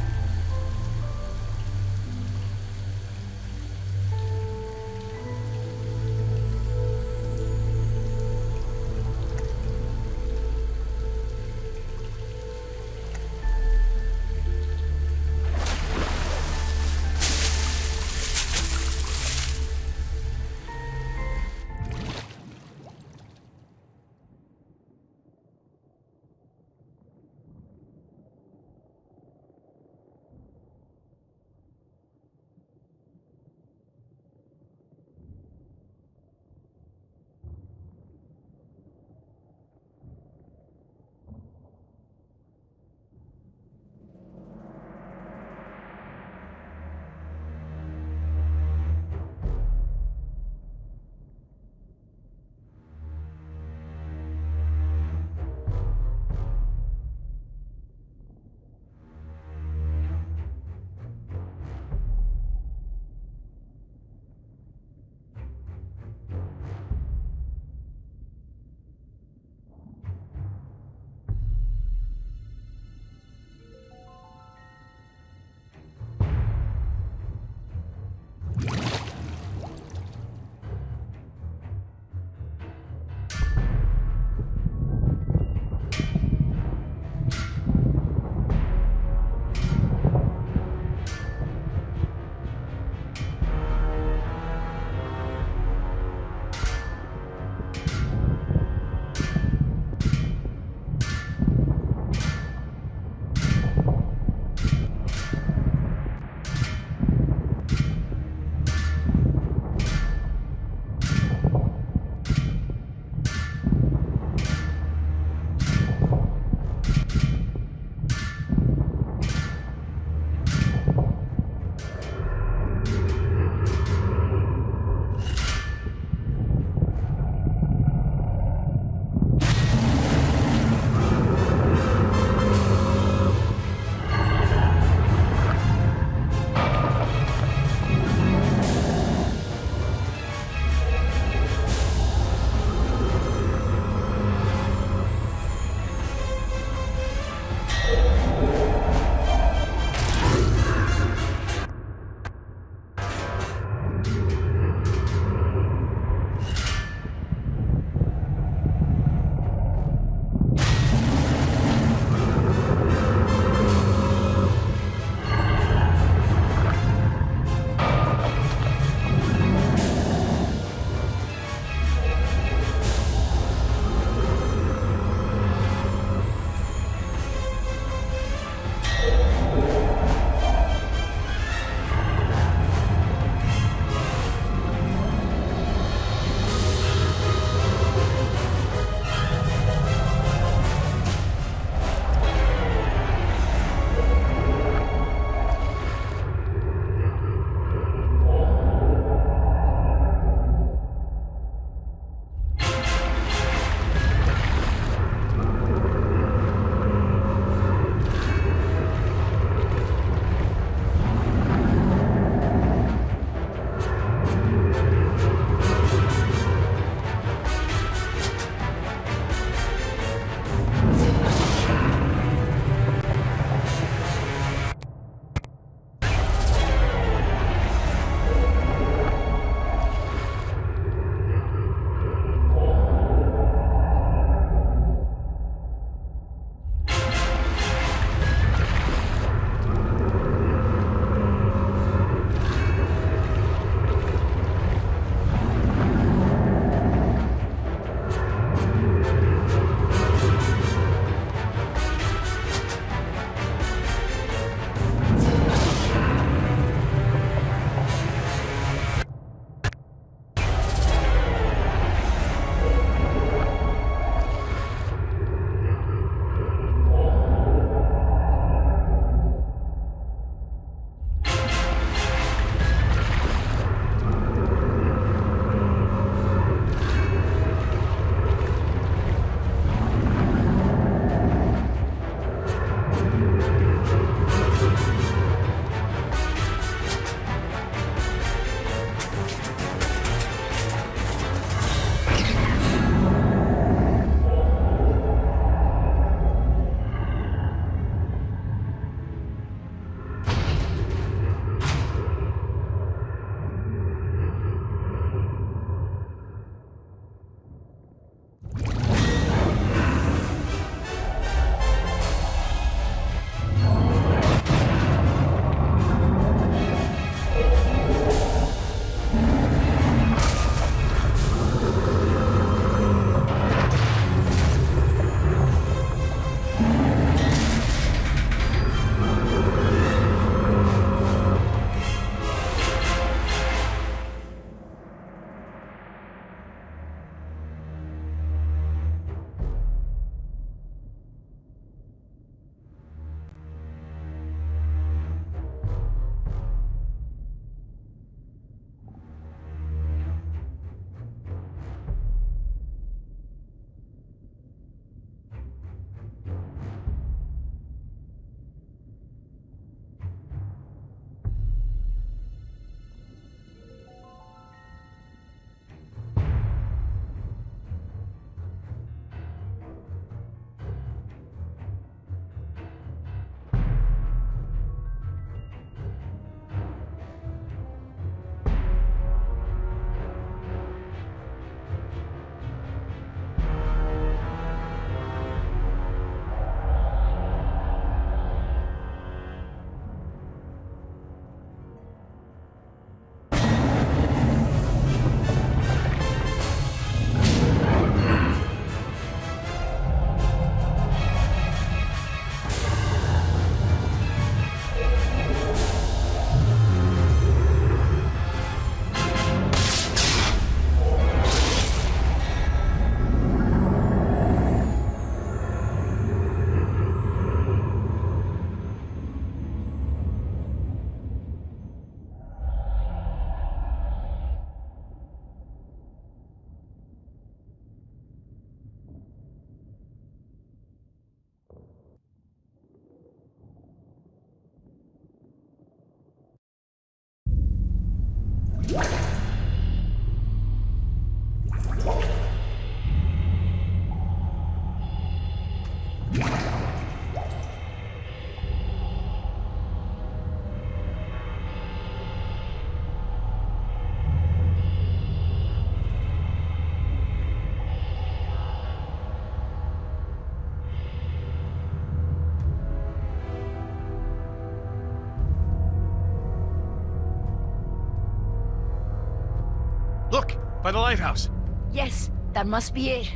By the lighthouse. Yes, that must be it.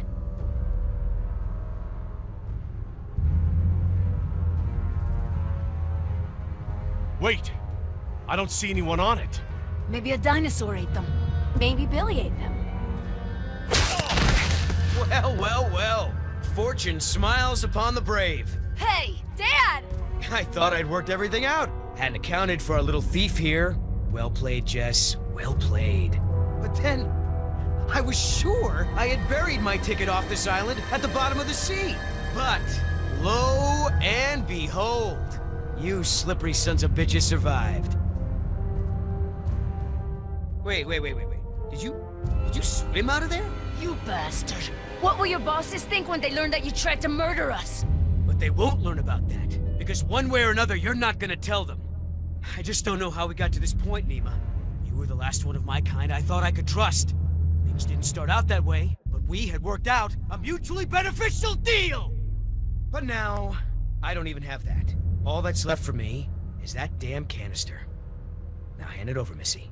Wait! I don't see anyone on it. Maybe a dinosaur ate them. Maybe Billy ate them. Well, well, well. Fortune smiles upon the brave. Hey, Dad! I thought I'd worked everything out. Hadn't accounted for our little thief here. Well played, Jess. Well played. But then, I was sure I had buried my ticket off this island at the bottom of the sea. But, lo and behold, you slippery sons of bitches survived. Wait. Did you swim out of there? You bastard. What will your bosses think when they learn that you tried to murder us? But they won't learn about that. Because one way or another, you're not gonna tell them. I just don't know how we got to this point, Nima. You were the last one of my kind I thought I could trust. Things didn't start out that way, but we had worked out a mutually beneficial deal! But now, I don't even have that. All that's left for me is that damn canister. Now hand it over, Missy.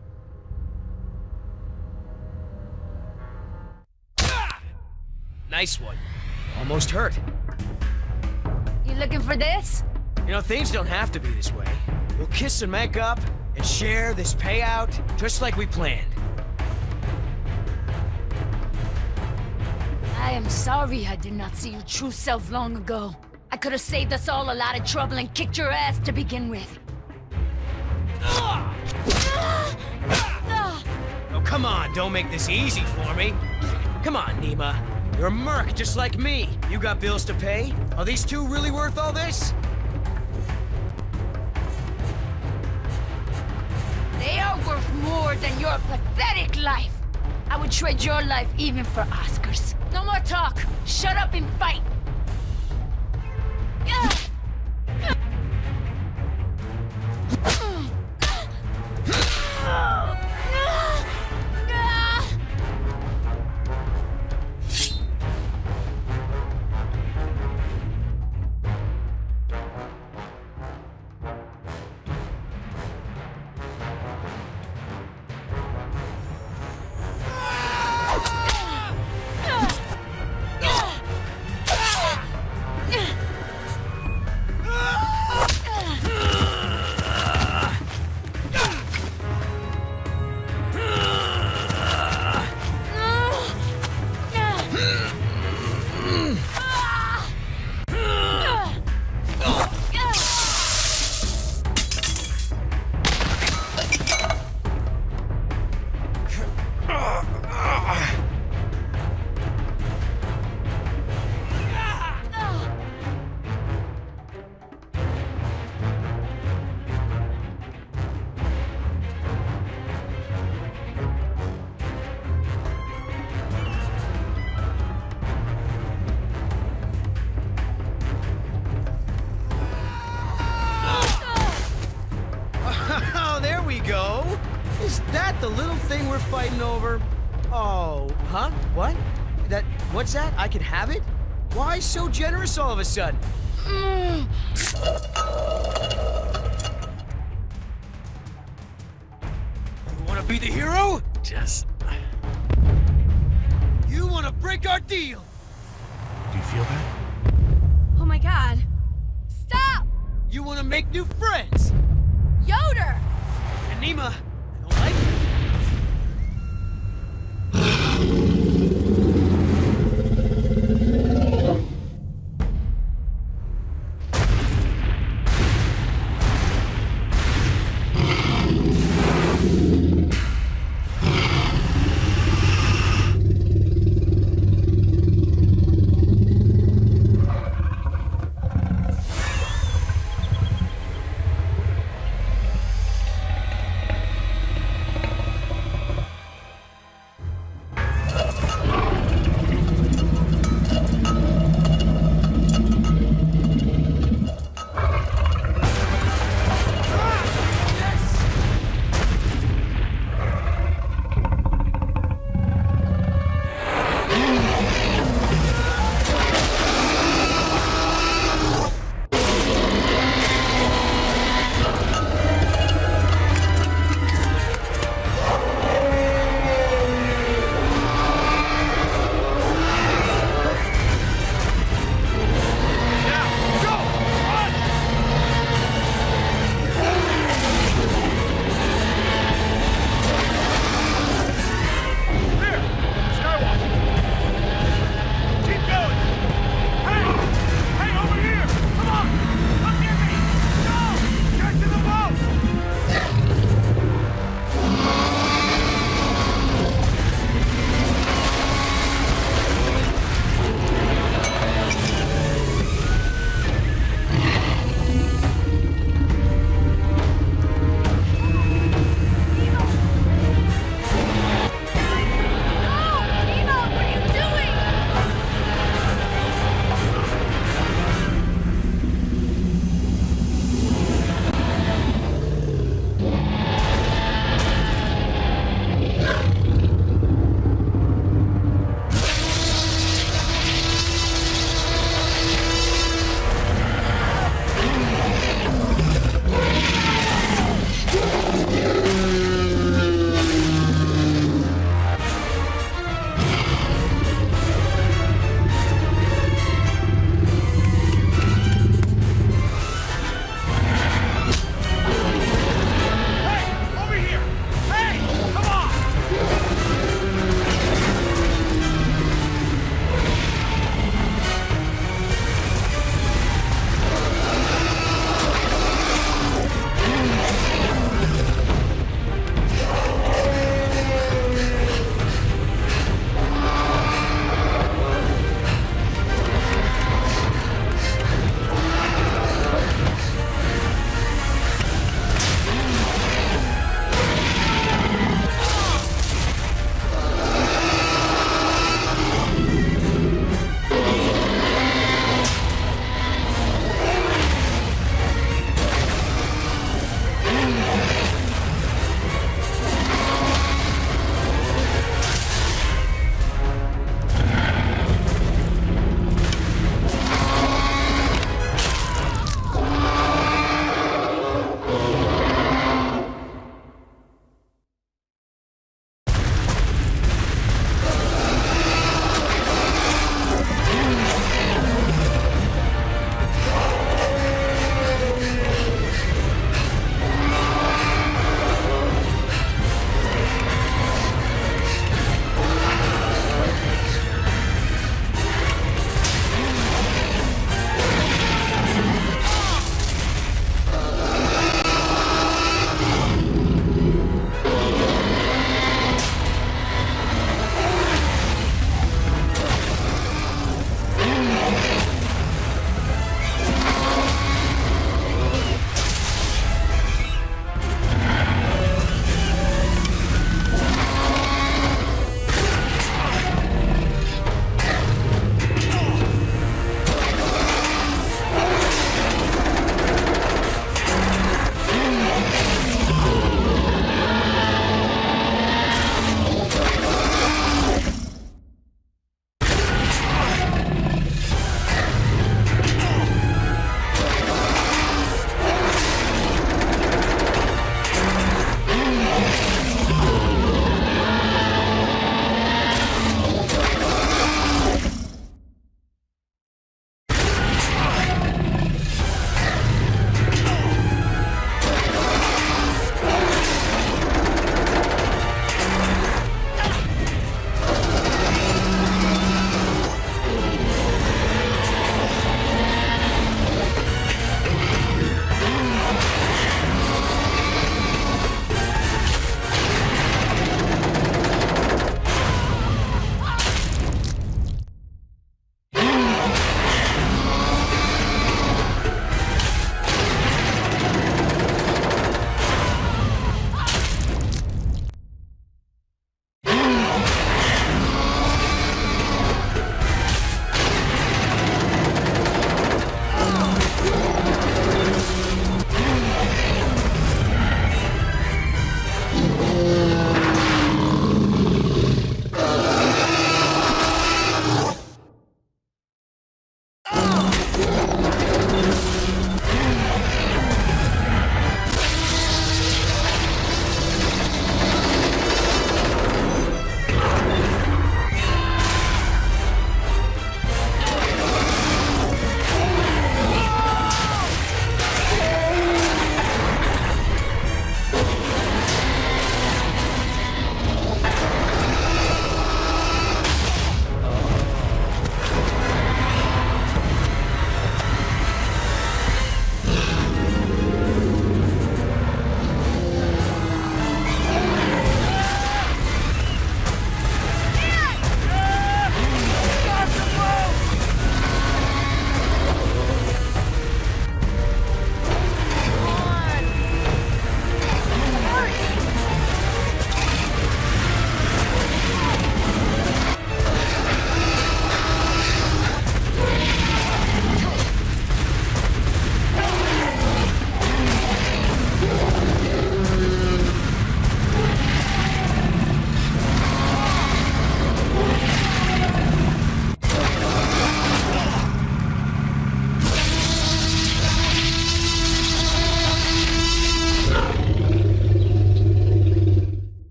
Ah! Nice one. Almost hurt. You looking for this? You know, things don't have to be this way. We'll kiss and make up and share this payout just like we planned. I am sorry I did not see your true self long ago. I could have saved us all a lot of trouble and kicked your ass to begin with. Oh, come on, don't make this easy for me. Come on, Nima. You're a merc just like me. You got bills to pay? Are these two really worth all this? They are worth more than your pathetic life. I would trade your life even for Oscars. No more talk. Shut up and fight. Is that the little thing we're fighting over? Oh, huh? What? What's that? I can have it? Why so generous all of a sudden? You wanna be the hero? Jess. You wanna break our deal? Do you feel that? Oh my god. Stop! You wanna make new friends? Yoder! And Nima, I don't like it.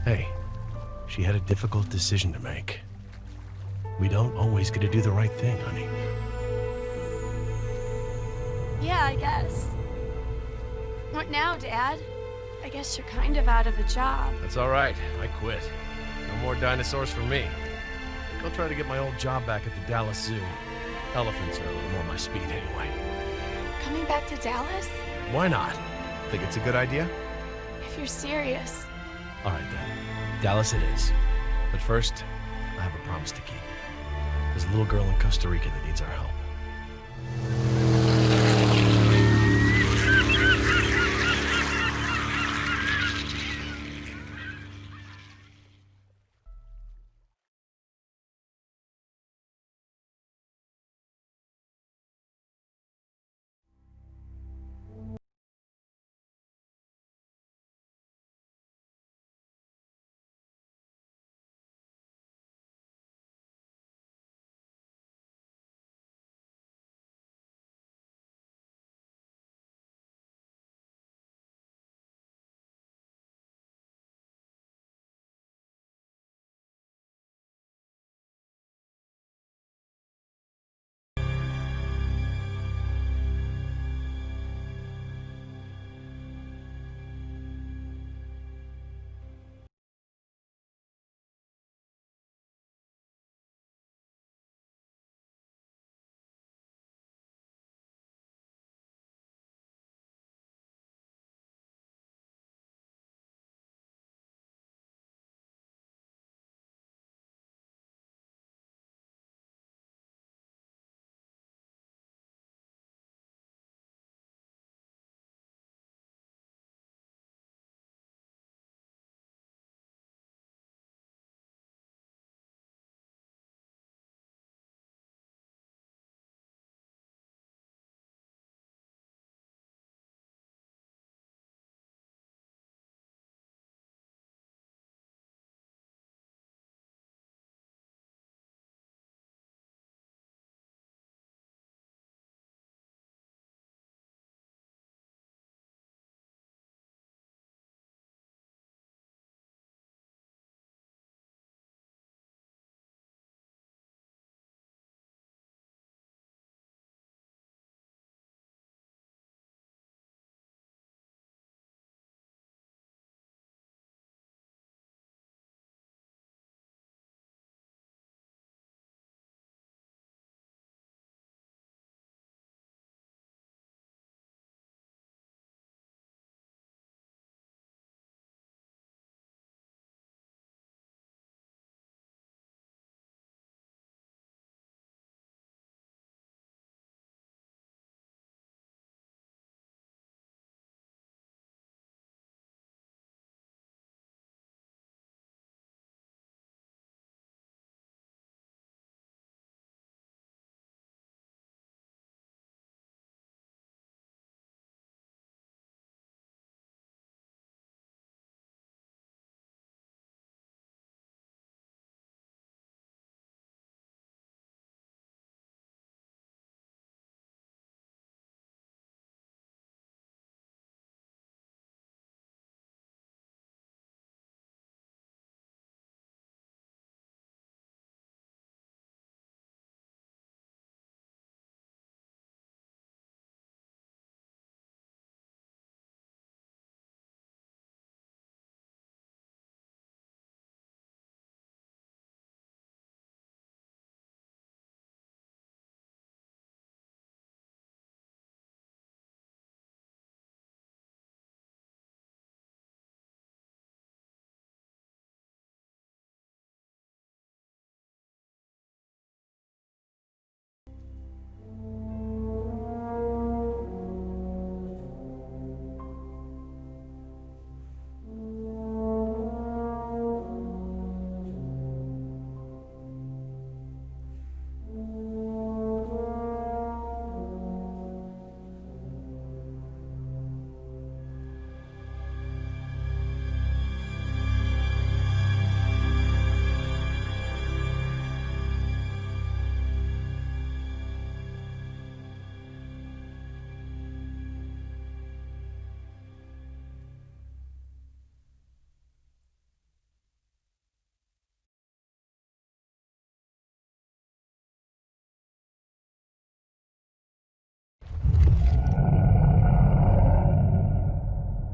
Hey, she had a difficult decision to make. We don't always get to do the right thing, honey. Yeah, I guess. What now, Dad? I guess you're kind of out of a job. That's all right. I quit. No more dinosaurs for me. I'll try to get my old job back at the Dallas Zoo. Elephants are a little more my speed anyway. Coming back to Dallas? Why not? Think it's a good idea? If you're serious. All right then. Dallas it is. But first, I have a promise to keep. There's a little girl in Costa Rica that needs our help.